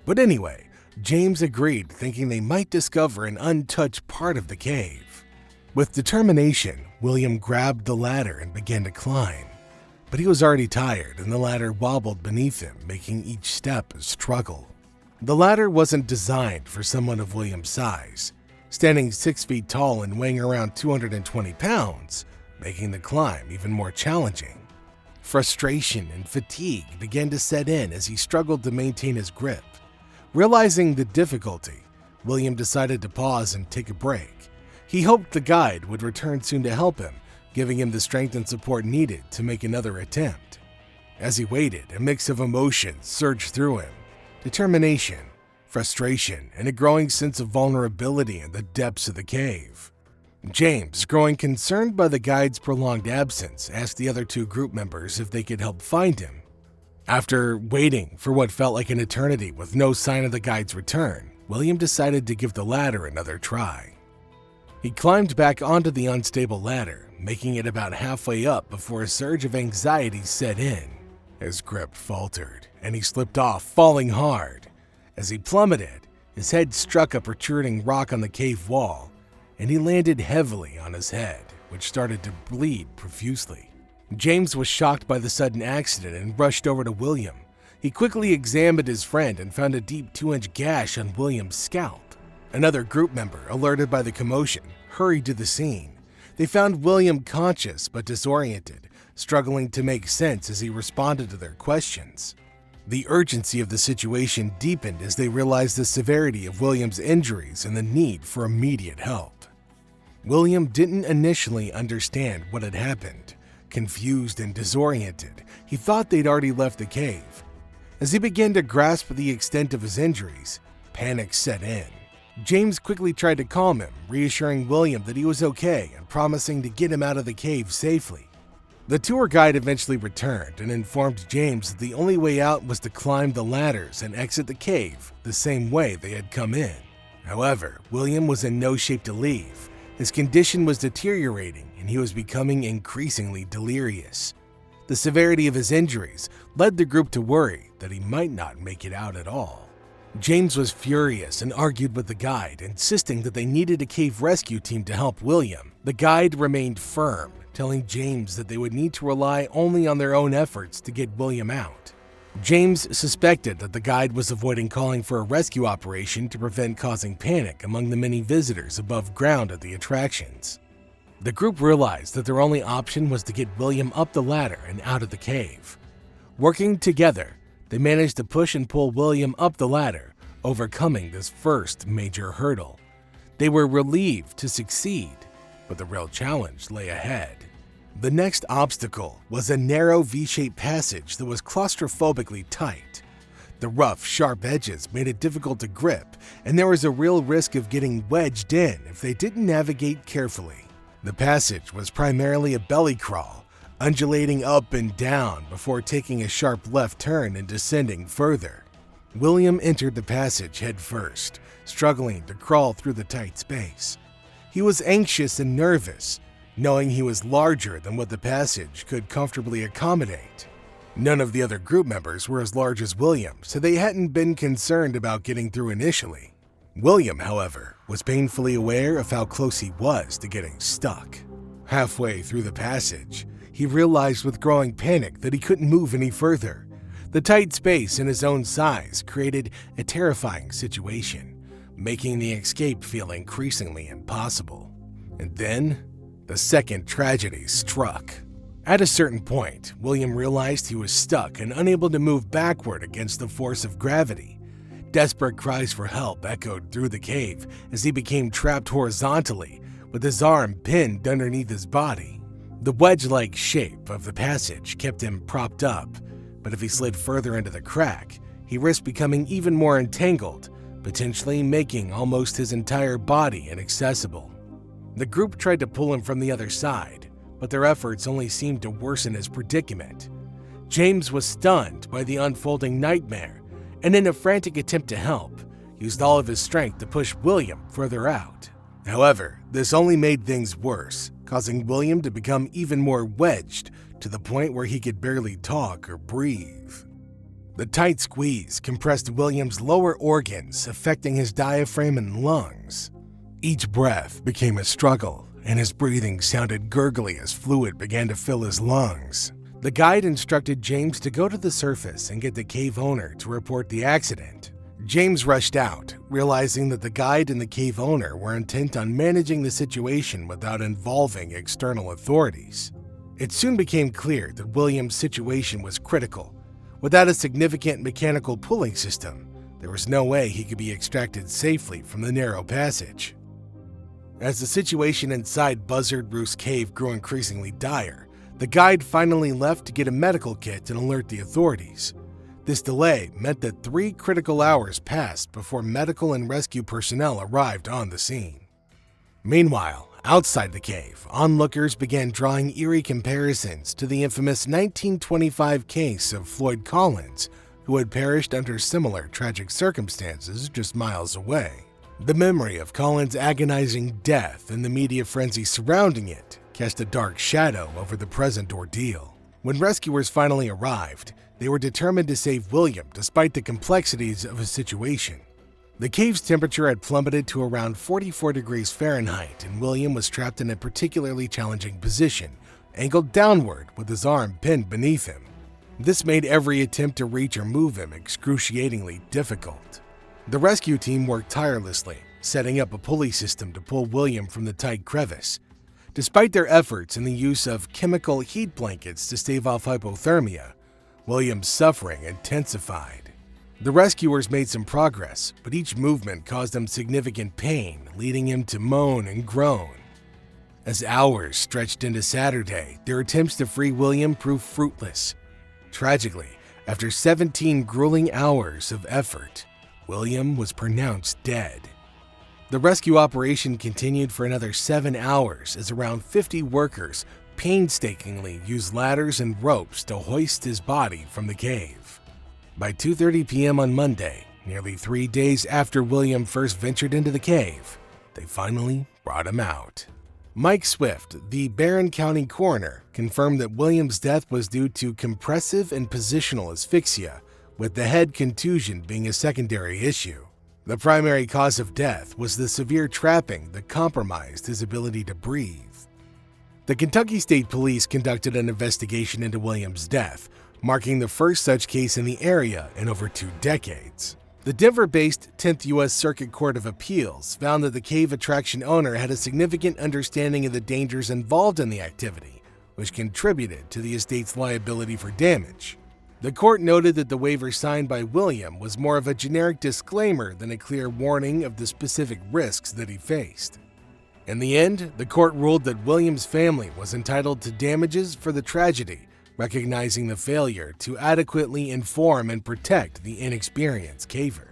But anyway, James agreed, thinking they might discover an untouched part of the cave. With determination, William grabbed the ladder and began to climb. But he was already tired, and the ladder wobbled beneath him, making each step a struggle. The ladder wasn't designed for someone of William's size, standing 6 feet tall and weighing around 220 pounds, making the climb even more challenging. Frustration and fatigue began to set in as he struggled to maintain his grip. Realizing the difficulty, William decided to pause and take a break. He hoped the guide would return soon to help him, giving him the strength and support needed to make another attempt. As he waited, a mix of emotions surged through him: determination, frustration, and a growing sense of vulnerability in the depths of the cave. James, growing concerned by the guide's prolonged absence, asked the other two group members if they could help find him. After waiting for what felt like an eternity with no sign of the guide's return, William decided to give the ladder another try. He climbed back onto the unstable ladder, making it about halfway up before a surge of anxiety set in. His grip faltered, and he slipped off, falling hard. As he plummeted, his head struck a protruding rock on the cave wall, and he landed heavily on his head, which started to bleed profusely. James was shocked by the sudden accident and rushed over to William. He quickly examined his friend and found a deep 2-inch gash on William's scalp. Another group member, alerted by the commotion, hurried to the scene. They found William conscious but disoriented, struggling to make sense as he responded to their questions. The urgency of the situation deepened as they realized the severity of William's injuries and the need for immediate help. William didn't initially understand what had happened. Confused and disoriented, he thought they'd already left the cave. As he began to grasp the extent of his injuries, panic set in. James quickly tried to calm him, reassuring William that he was okay and promising to get him out of the cave safely. The tour guide eventually returned and informed James that the only way out was to climb the ladders and exit the cave the same way they had come in. However, William was in no shape to leave. His condition was deteriorating, and he was becoming increasingly delirious. The severity of his injuries led the group to worry that he might not make it out at all. James was furious and argued with the guide, insisting that they needed a cave rescue team to help William. The guide remained firm, telling James that they would need to rely only on their own efforts to get William out. James suspected that the guide was avoiding calling for a rescue operation to prevent causing panic among the many visitors above ground at the attractions. The group realized that their only option was to get William up the ladder and out of the cave. Working together, they managed to push and pull William up the ladder, overcoming this first major hurdle. They were relieved to succeed, but the real challenge lay ahead. The next obstacle was a narrow V-shaped passage that was claustrophobically tight. The rough, sharp edges made it difficult to grip, and there was a real risk of getting wedged in if they didn't navigate carefully. The passage was primarily a belly crawl, undulating up and down before taking a sharp left turn and descending further. William entered the passage head first, struggling to crawl through the tight space. He was anxious and nervous, knowing he was larger than what the passage could comfortably accommodate. None of the other group members were as large as William, so they hadn't been concerned about getting through initially. William, however, was painfully aware of how close he was to getting stuck. Halfway through the passage, he realized with growing panic that he couldn't move any further. The tight space and his own size created a terrifying situation, making the escape feel increasingly impossible. And then, the second tragedy struck. At a certain point, William realized he was stuck and unable to move backward against the force of gravity. Desperate cries for help echoed through the cave as he became trapped horizontally, with his arm pinned underneath his body. The wedge-like shape of the passage kept him propped up, but if he slid further into the crack, he risked becoming even more entangled, potentially making almost his entire body inaccessible. The group tried to pull him from the other side, but their efforts only seemed to worsen his predicament. James was stunned by the unfolding nightmare, and in a frantic attempt to help, used all of his strength to push William further out. However, this only made things worse, causing William to become even more wedged to the point where he could barely talk or breathe. The tight squeeze compressed William's lower organs, affecting his diaphragm and lungs. Each breath became a struggle, and his breathing sounded gurgly as fluid began to fill his lungs. The guide instructed James to go to the surface and get the cave owner to report the accident. James rushed out, realizing that the guide and the cave owner were intent on managing the situation without involving external authorities. It soon became clear that William's situation was critical. Without a significant mechanical pulling system, there was no way he could be extracted safely from the narrow passage. As the situation inside Buzzard Roost Cave grew increasingly dire, the guide finally left to get a medical kit and alert the authorities. This delay meant that 3 critical hours passed before medical and rescue personnel arrived on the scene. Meanwhile, outside the cave, onlookers began drawing eerie comparisons to the infamous 1925 case of Floyd Collins, who had perished under similar tragic circumstances just miles away. The memory of Collins' agonizing death and the media frenzy surrounding it cast a dark shadow over the present ordeal. When rescuers finally arrived, they were determined to save William despite the complexities of his situation. The cave's temperature had plummeted to around 44 degrees Fahrenheit, and William was trapped in a particularly challenging position, angled downward with his arm pinned beneath him. This made every attempt to reach or move him excruciatingly difficult. The rescue team worked tirelessly, setting up a pulley system to pull William from the tight crevice. Despite their efforts and the use of chemical heat blankets to stave off hypothermia, William's suffering intensified. The rescuers made some progress, but each movement caused him significant pain, leading him to moan and groan. As hours stretched into Saturday, their attempts to free William proved fruitless. Tragically, after 17 grueling hours of effort, William was pronounced dead. The rescue operation continued for another 7 hours as around 50 workers painstakingly used ladders and ropes to hoist his body from the cave. By 2:30 p.m. on Monday, nearly 3 days after William first ventured into the cave, they finally brought him out. Mike Swift, the Barron County coroner, confirmed that William's death was due to compressive and positional asphyxia, with the head contusion being a secondary issue. The primary cause of death was the severe trapping that compromised his ability to breathe. The Kentucky State Police conducted an investigation into William's death, marking the first such case in the area in over 2 decades. The Denver-based 10th U.S. Circuit Court of Appeals found that the cave attraction owner had a significant understanding of the dangers involved in the activity, which contributed to the estate's liability for damage. The court noted that the waiver signed by William was more of a generic disclaimer than a clear warning of the specific risks that he faced. In the end, the court ruled that William's family was entitled to damages for the tragedy, recognizing the failure to adequately inform and protect the inexperienced caver.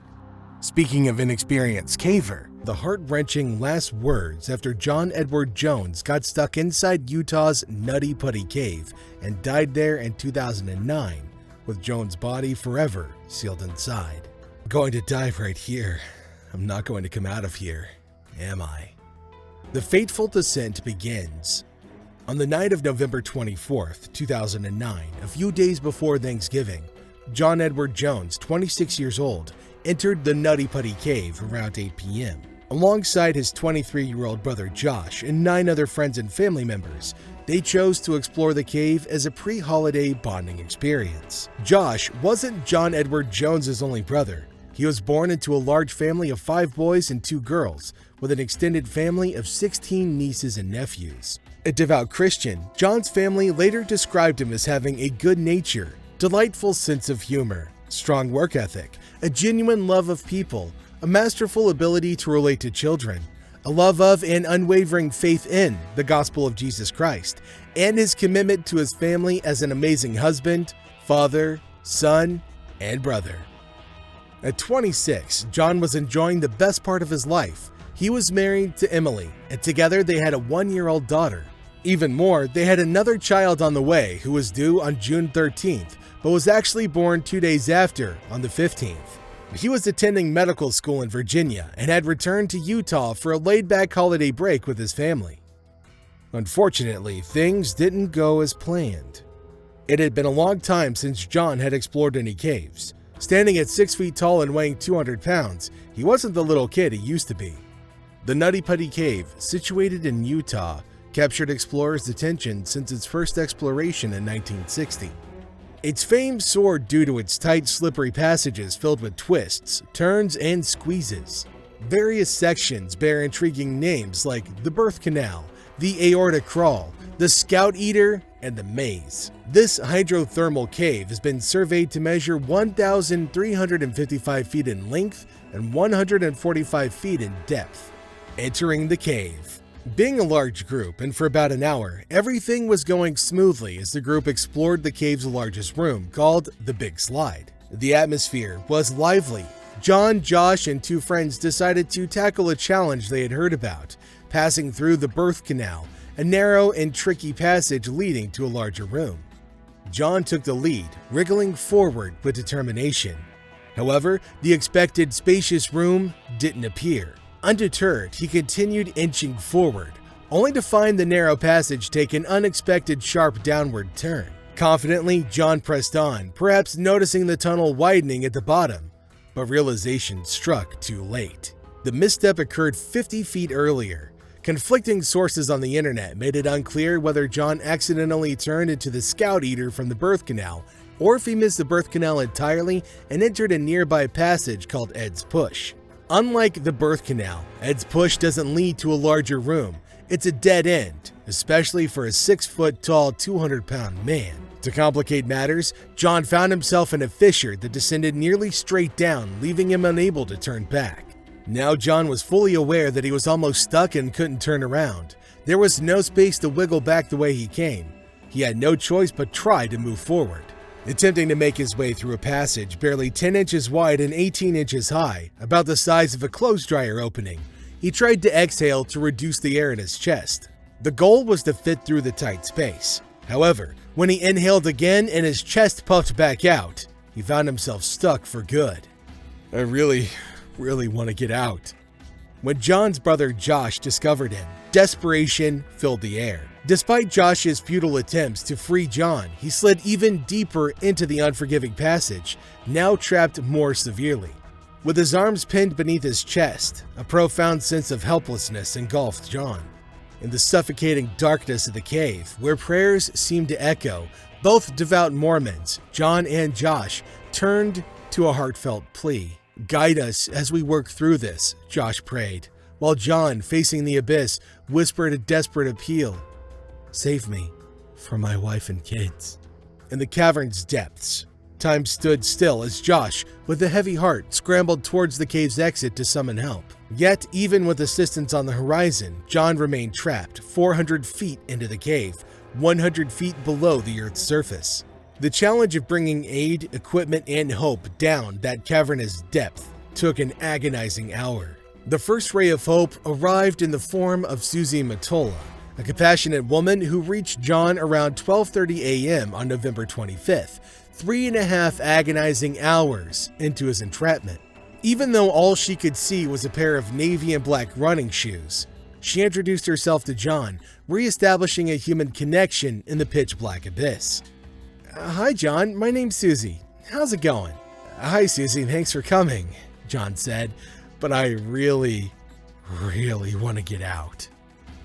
Speaking of inexperienced caver, the heart-wrenching last words after John Edward Jones got stuck inside Utah's Nutty Putty cave and died there in 2009, with Jones' body forever sealed inside. I'm going to die right here. I'm not going to come out of here, am I? The fateful descent begins. On the night of November 24th, 2009, a few days before Thanksgiving, John Edward Jones, 26 years old, entered the Nutty Putty cave around 8 p.m. Alongside his 23-year-old brother Josh and 9 other friends and family members, they chose to explore the cave as a pre-holiday bonding experience. Josh wasn't John Edward Jones's only brother. He was born into a large family of 5 boys and 2 girls, with an extended family of 16 nieces and nephews. A devout Christian, John's family later described him as having a good nature, delightful sense of humor, strong work ethic, a genuine love of people, a masterful ability to relate to children, a love of and unwavering faith in the gospel of Jesus Christ, and his commitment to his family as an amazing husband, father, son, and brother. At 26, John was enjoying the best part of his life. He was married to Emily, and together they had a 1-year-old daughter. Even more, they had another child on the way who was due on June 13th, but was actually born 2 days after, on the 15th. He was attending medical school in Virginia and had returned to Utah for a laid-back holiday break with his family. Unfortunately, things didn't go as planned. It had been a long time since John had explored any caves. Standing at 6 feet tall and weighing 200 pounds, he wasn't the little kid he used to be. The Nutty Putty Cave, situated in Utah, captured explorers' attention since its first exploration in 1960. Its fame soared due to its tight, slippery passages filled with twists, turns, and squeezes. Various sections bear intriguing names like the Birth Canal, the Aorta Crawl, the Scout Eater, and the Maze. This hydrothermal cave has been surveyed to measure 1,355 feet in length and 145 feet in depth. Entering the cave. Being a large group, and for about an hour, everything was going smoothly as the group explored the cave's largest room, called the Big Slide. The atmosphere was lively. John, Josh, and 2 friends decided to tackle a challenge they had heard about, passing through the Birth Canal, a narrow and tricky passage leading to a larger room. John took the lead, wriggling forward with determination. However, the expected spacious room didn't appear. Undeterred, he continued inching forward, only to find the narrow passage take an unexpected sharp downward turn. Confidently, John pressed on, perhaps noticing the tunnel widening at the bottom, but realization struck too late. The misstep occurred 50 feet earlier. Conflicting sources on the internet made it unclear whether John accidentally turned into the Scout Eater from the Birth Canal, or if he missed the Birth Canal entirely and entered a nearby passage called Ed's Push. Unlike the Birth Canal, Ed's Push doesn't lead to a larger room. It's a dead end, especially for a 6-foot-tall, 200-pound man. To complicate matters, John found himself in a fissure that descended nearly straight down, leaving him unable to turn back. Now John was fully aware that he was almost stuck and couldn't turn around. There was no space to wiggle back the way he came. He had no choice but try to move forward. Attempting to make his way through a passage barely 10 inches wide and 18 inches high, about the size of a clothes dryer opening, he tried to exhale to reduce the air in his chest. The goal was to fit through the tight space. However, when he inhaled again and his chest puffed back out, he found himself stuck for good. I really want to get out. When John's brother Josh discovered him, desperation filled the air. Despite Josh's futile attempts to free John, he slid even deeper into the unforgiving passage, now trapped more severely. With his arms pinned beneath his chest, a profound sense of helplessness engulfed John. In the suffocating darkness of the cave, where prayers seemed to echo, both devout Mormons, John and Josh, turned to a heartfelt plea. "Guide us as we work through this," Josh prayed, while John, facing the abyss, whispered a desperate appeal. "Save me from my wife and kids." In the cavern's depths, time stood still as Josh, with a heavy heart, scrambled towards the cave's exit to summon help. Yet, even with assistance on the horizon, John remained trapped 400 feet into the cave, 100 feet below the Earth's surface. The challenge of bringing aid, equipment, and hope down that cavernous depth took an agonizing hour. The first ray of hope arrived in the form of Susie Matola, a compassionate woman who reached John around 12:30 a.m. on November 25th, 3.5 agonizing hours into his entrapment. Even though all she could see was a pair of navy and black running shoes, she introduced herself to John, reestablishing a human connection in the pitch-black abyss. "Hi, John. My name's Susie. How's it going?" "Hi, Susie. Thanks for coming," John said, "but I really want to get out."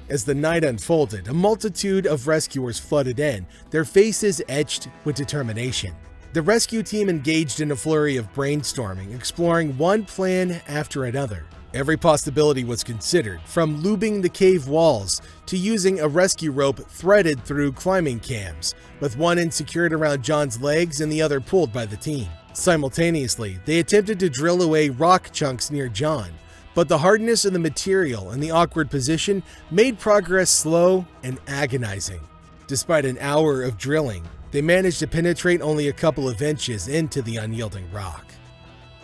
As the night unfolded, a multitude of rescuers flooded in, their faces etched with determination. The rescue team engaged in a flurry of brainstorming, exploring one plan after another. Every possibility was considered, from lubing the cave walls to using a rescue rope threaded through climbing cams, with one end secured around John's legs and the other pulled by the team. Simultaneously, they attempted to drill away rock chunks near John, but the hardness of the material and the awkward position made progress slow and agonizing. Despite an hour of drilling, they managed to penetrate only a couple of inches into the unyielding rock.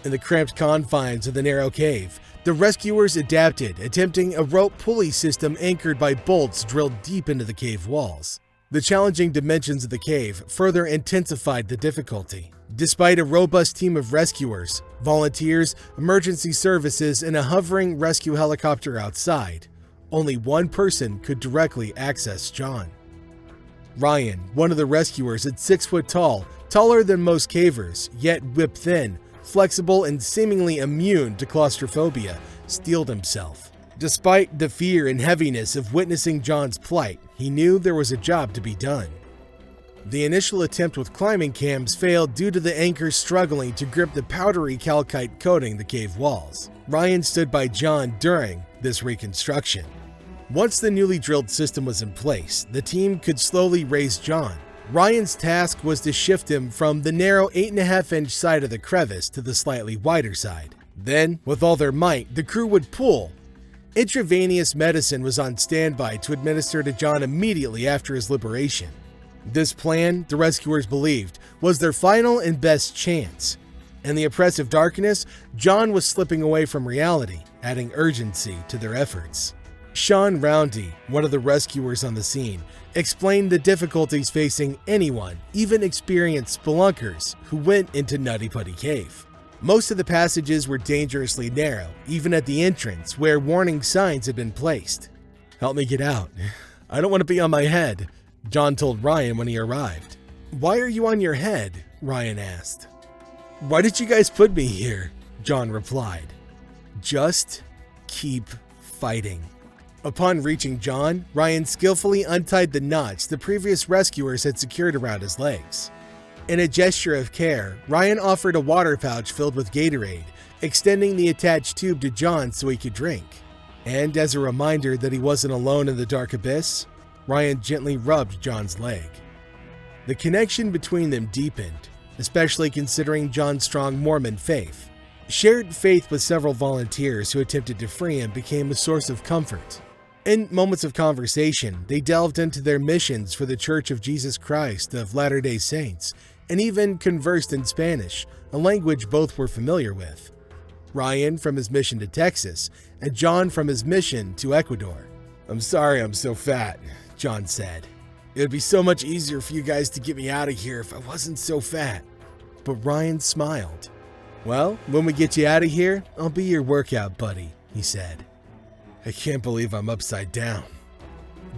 In the cramped confines of the narrow cave, the rescuers adapted, attempting a rope pulley system anchored by bolts drilled deep into the cave walls. The challenging dimensions of the cave further intensified the difficulty. Despite a robust team of rescuers, volunteers, emergency services, and a hovering rescue helicopter outside, only one person could directly access John. Ryan, one of the rescuers at 6 foot tall, taller than most cavers, yet whip thin, flexible, and seemingly immune to claustrophobia, steeled himself. Despite the fear and heaviness of witnessing John's plight, he knew there was a job to be done. The initial attempt with climbing cams failed due to the anchors struggling to grip the powdery calcite coating the cave walls. Ryan stood by John during this reconstruction. Once the newly drilled system was in place, the team could slowly raise John. Ryan's task was to shift him from the narrow 8.5-inch side of the crevice to the slightly wider side. Then, with all their might, the crew would pull. Intravenous medicine was on standby to administer to John immediately after his liberation. This plan, the rescuers believed, was their final and best chance. In the oppressive darkness, John was slipping away from reality, adding urgency to their efforts. Sean Roundy, one of the rescuers on the scene, explained the difficulties facing anyone, even experienced spelunkers, who went into Nutty Putty Cave. Most of the passages were dangerously narrow, even at the entrance, where warning signs had been placed. "Help me get out. I don't want to be on my head," John told Ryan when he arrived. "Why are you on your head?" Ryan asked. "Why did you guys put me here?" John replied. "Just keep fighting." Upon reaching John, Ryan skillfully untied the knots the previous rescuers had secured around his legs. In a gesture of care, Ryan offered a water pouch filled with Gatorade, extending the attached tube to John so he could drink. And as a reminder that he wasn't alone in the dark abyss, Ryan gently rubbed John's leg. The connection between them deepened, especially considering John's strong Mormon faith. Shared faith with several volunteers who attempted to free him became a source of comfort. In moments of conversation, they delved into their missions for the Church of Jesus Christ of Latter-day Saints, and even conversed in Spanish, a language both were familiar with. Ryan from his mission to Texas, and John from his mission to Ecuador. "I'm sorry I'm so fat," John said. "It would be so much easier for you guys to get me out of here if I wasn't so fat." But Ryan smiled. "Well, when we get you out of here, I'll be your workout buddy," he said. "I can't believe I'm upside down."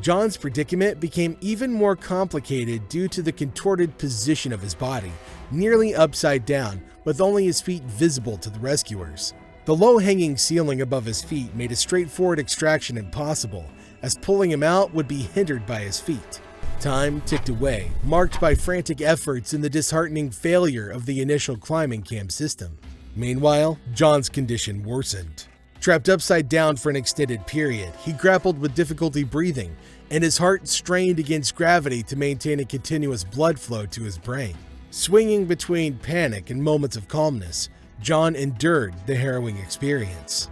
John's predicament became even more complicated due to the contorted position of his body, nearly upside down, with only his feet visible to the rescuers. The low-hanging ceiling above his feet made a straightforward extraction impossible, as pulling him out would be hindered by his feet. Time ticked away, marked by frantic efforts and the disheartening failure of the initial climbing cam system. Meanwhile, John's condition worsened. Trapped upside down for an extended period, he grappled with difficulty breathing, and his heart strained against gravity to maintain a continuous blood flow to his brain. Swinging between panic and moments of calmness, John endured the harrowing experience.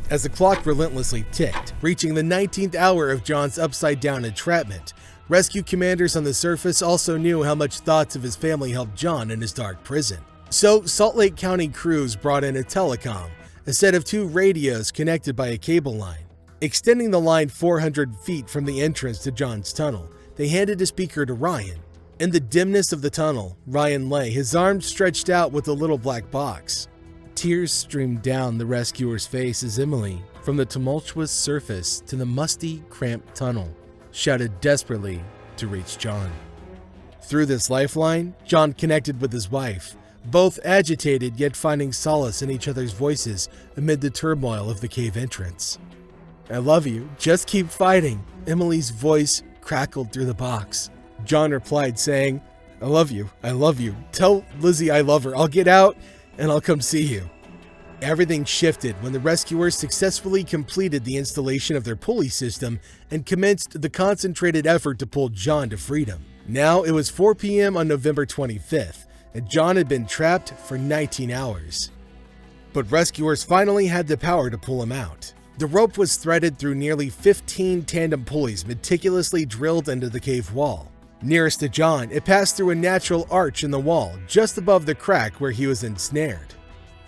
As the clock relentlessly ticked, reaching the 19th hour of John's upside-down entrapment, rescue commanders on the surface also knew how much thoughts of his family helped John in his dark prison. So, Salt Lake County crews brought in a telecom, a set of 2 radios connected by a cable line. Extending the line 400 feet from the entrance to John's tunnel, they handed a speaker to Ryan. In the dimness of the tunnel, Ryan lay, his arms stretched out with a little black box. Tears streamed down the rescuer's face as Emily, from the tumultuous surface to the musty, cramped tunnel, shouted desperately to reach John. Through this lifeline, John connected with his wife, both agitated yet finding solace in each other's voices amid the turmoil of the cave entrance. "I love you. Just keep fighting," Emily's voice crackled through the box. John replied saying, I love you. Tell Lizzie I love her. I'll get out and I'll come see you." Everything shifted when the rescuers successfully completed the installation of their pulley system and commenced the concentrated effort to pull John to freedom. Now it was 4 p.m. on November 25th, and John had been trapped for 19 hours. But rescuers finally had the power to pull him out. The rope was threaded through nearly 15 tandem pulleys meticulously drilled into the cave wall. Nearest to John, it passed through a natural arch in the wall just above the crack where he was ensnared.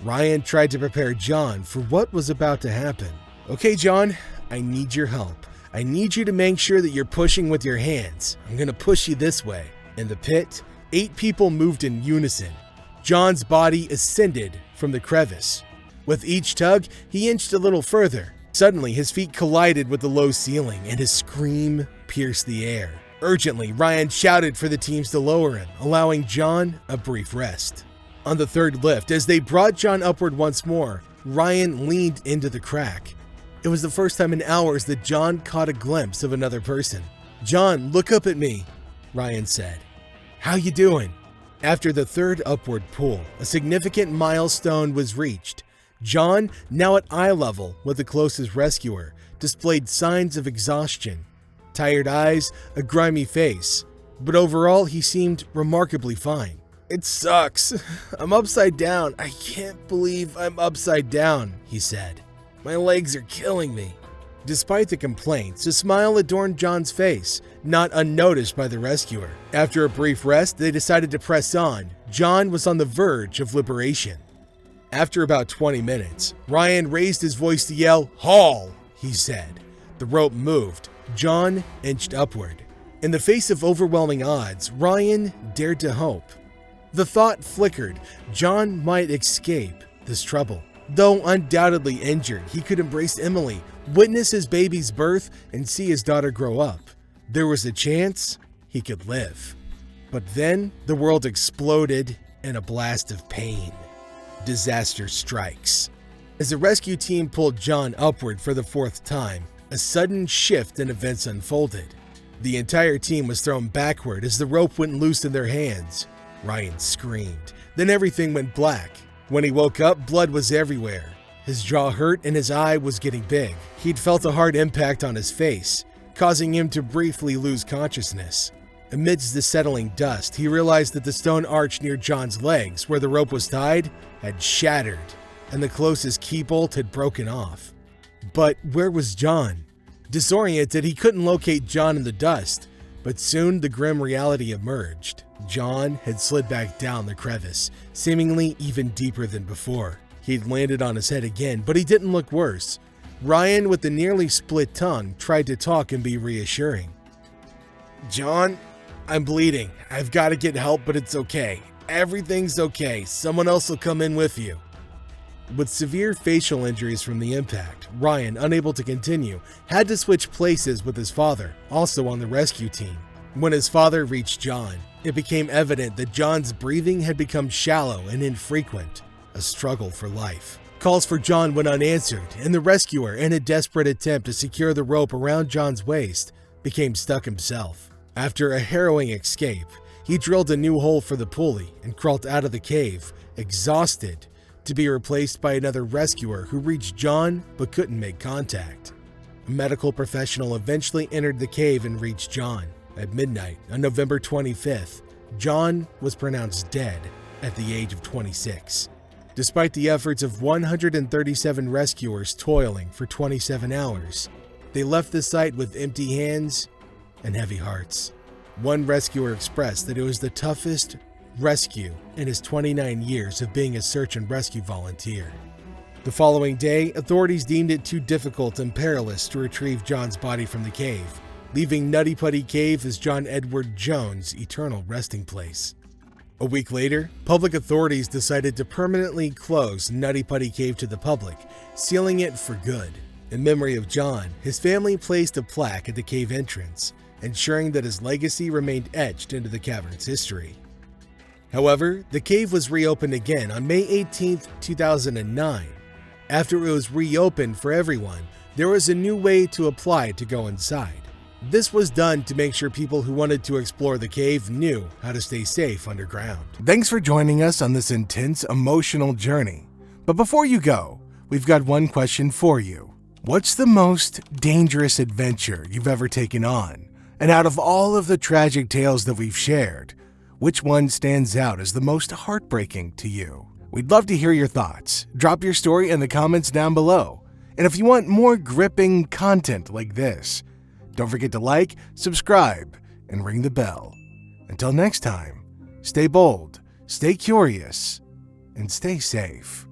Ryan tried to prepare John for what was about to happen. "Okay, John, I need your help. I need you to make sure that you're pushing with your hands. I'm gonna push you this way." In the pit, 8 people moved in unison. John's body ascended from the crevice. With each tug, he inched a little further. Suddenly, his feet collided with the low ceiling, and his scream pierced the air. Urgently, Ryan shouted for the teams to lower him, allowing John a brief rest. On the 3rd lift, as they brought John upward once more, Ryan leaned into the crack. It was the first time in hours that John caught a glimpse of another person. "John, look up at me," Ryan said. "How you doing?" After the 3rd upward pull, a significant milestone was reached. John, now at eye level with the closest rescuer, displayed signs of exhaustion. Tired eyes, a grimy face, but overall he seemed remarkably fine. "It sucks. I'm upside down. I can't believe I'm upside down," he said. "My legs are killing me." Despite the complaints, a smile adorned John's face, not unnoticed by the rescuer. After a brief rest, they decided to press on. John was on the verge of liberation. After about 20 minutes, Ryan raised his voice to yell, "Haul!" he said. The rope moved. John inched upward. In the face of overwhelming odds, Ryan dared to hope. The thought flickered, John might escape this trouble. Though undoubtedly injured, he could embrace Emily, witness his baby's birth, and see his daughter grow up. There was a chance he could live. But then the world exploded in a blast of pain. Disaster strikes. As the rescue team pulled John upward for the 4th time, a sudden shift in events unfolded. The entire team was thrown backward as the rope went loose in their hands. Ryan screamed. Then everything went black. When he woke up, blood was everywhere. His jaw hurt and his eye was getting big. He'd felt a hard impact on his face, causing him to briefly lose consciousness. Amidst the settling dust, he realized that the stone arch near John's legs, where the rope was tied, had shattered, and the closest key bolt had broken off. But where was John? Disoriented, he couldn't locate John in the dust, but soon the grim reality emerged. John had slid back down the crevice, seemingly even deeper than before. He'd landed on his head again, but he didn't look worse. Ryan, with the nearly split tongue, tried to talk and be reassuring. "John, I'm bleeding. I've got to get help, but it's okay. Everything's okay. Someone else will come in with you." With severe facial injuries from the impact, Ryan, unable to continue, had to switch places with his father, also on the rescue team. When his father reached John, it became evident that John's breathing had become shallow and infrequent, a struggle for life. Calls for John went unanswered, and the rescuer, in a desperate attempt to secure the rope around John's waist, became stuck himself. After a harrowing escape, he drilled a new hole for the pulley and crawled out of the cave, exhausted, to be replaced by another rescuer who reached John but couldn't make contact. A medical professional eventually entered the cave and reached John. At midnight on November 25th, John was pronounced dead at the age of 26. Despite the efforts of 137 rescuers toiling for 27 hours, they left the site with empty hands and heavy hearts. One rescuer expressed that it was the toughest rescue in his 29 years of being a search and rescue volunteer. The following day, authorities deemed it too difficult and perilous to retrieve John's body from the cave, leaving Nutty Putty Cave as John Edward Jones' eternal resting place. A week later, public authorities decided to permanently close Nutty Putty Cave to the public, sealing it for good. In memory of John, his family placed a plaque at the cave entrance, ensuring that his legacy remained etched into the cavern's history. However, the cave was reopened again on May 18, 2009. After it was reopened for everyone, there was a new way to apply to go inside. This was done to make sure people who wanted to explore the cave knew how to stay safe underground. Thanks for joining us on this intense, emotional journey. But before you go, we've got one question for you. What's the most dangerous adventure you've ever taken on? And out of all of the tragic tales that we've shared, which one stands out as the most heartbreaking to you? We'd love to hear your thoughts. Drop your story in the comments down below. And if you want more gripping content like this, don't forget to like, subscribe, and ring the bell. Until next time, stay bold, stay curious, and stay safe.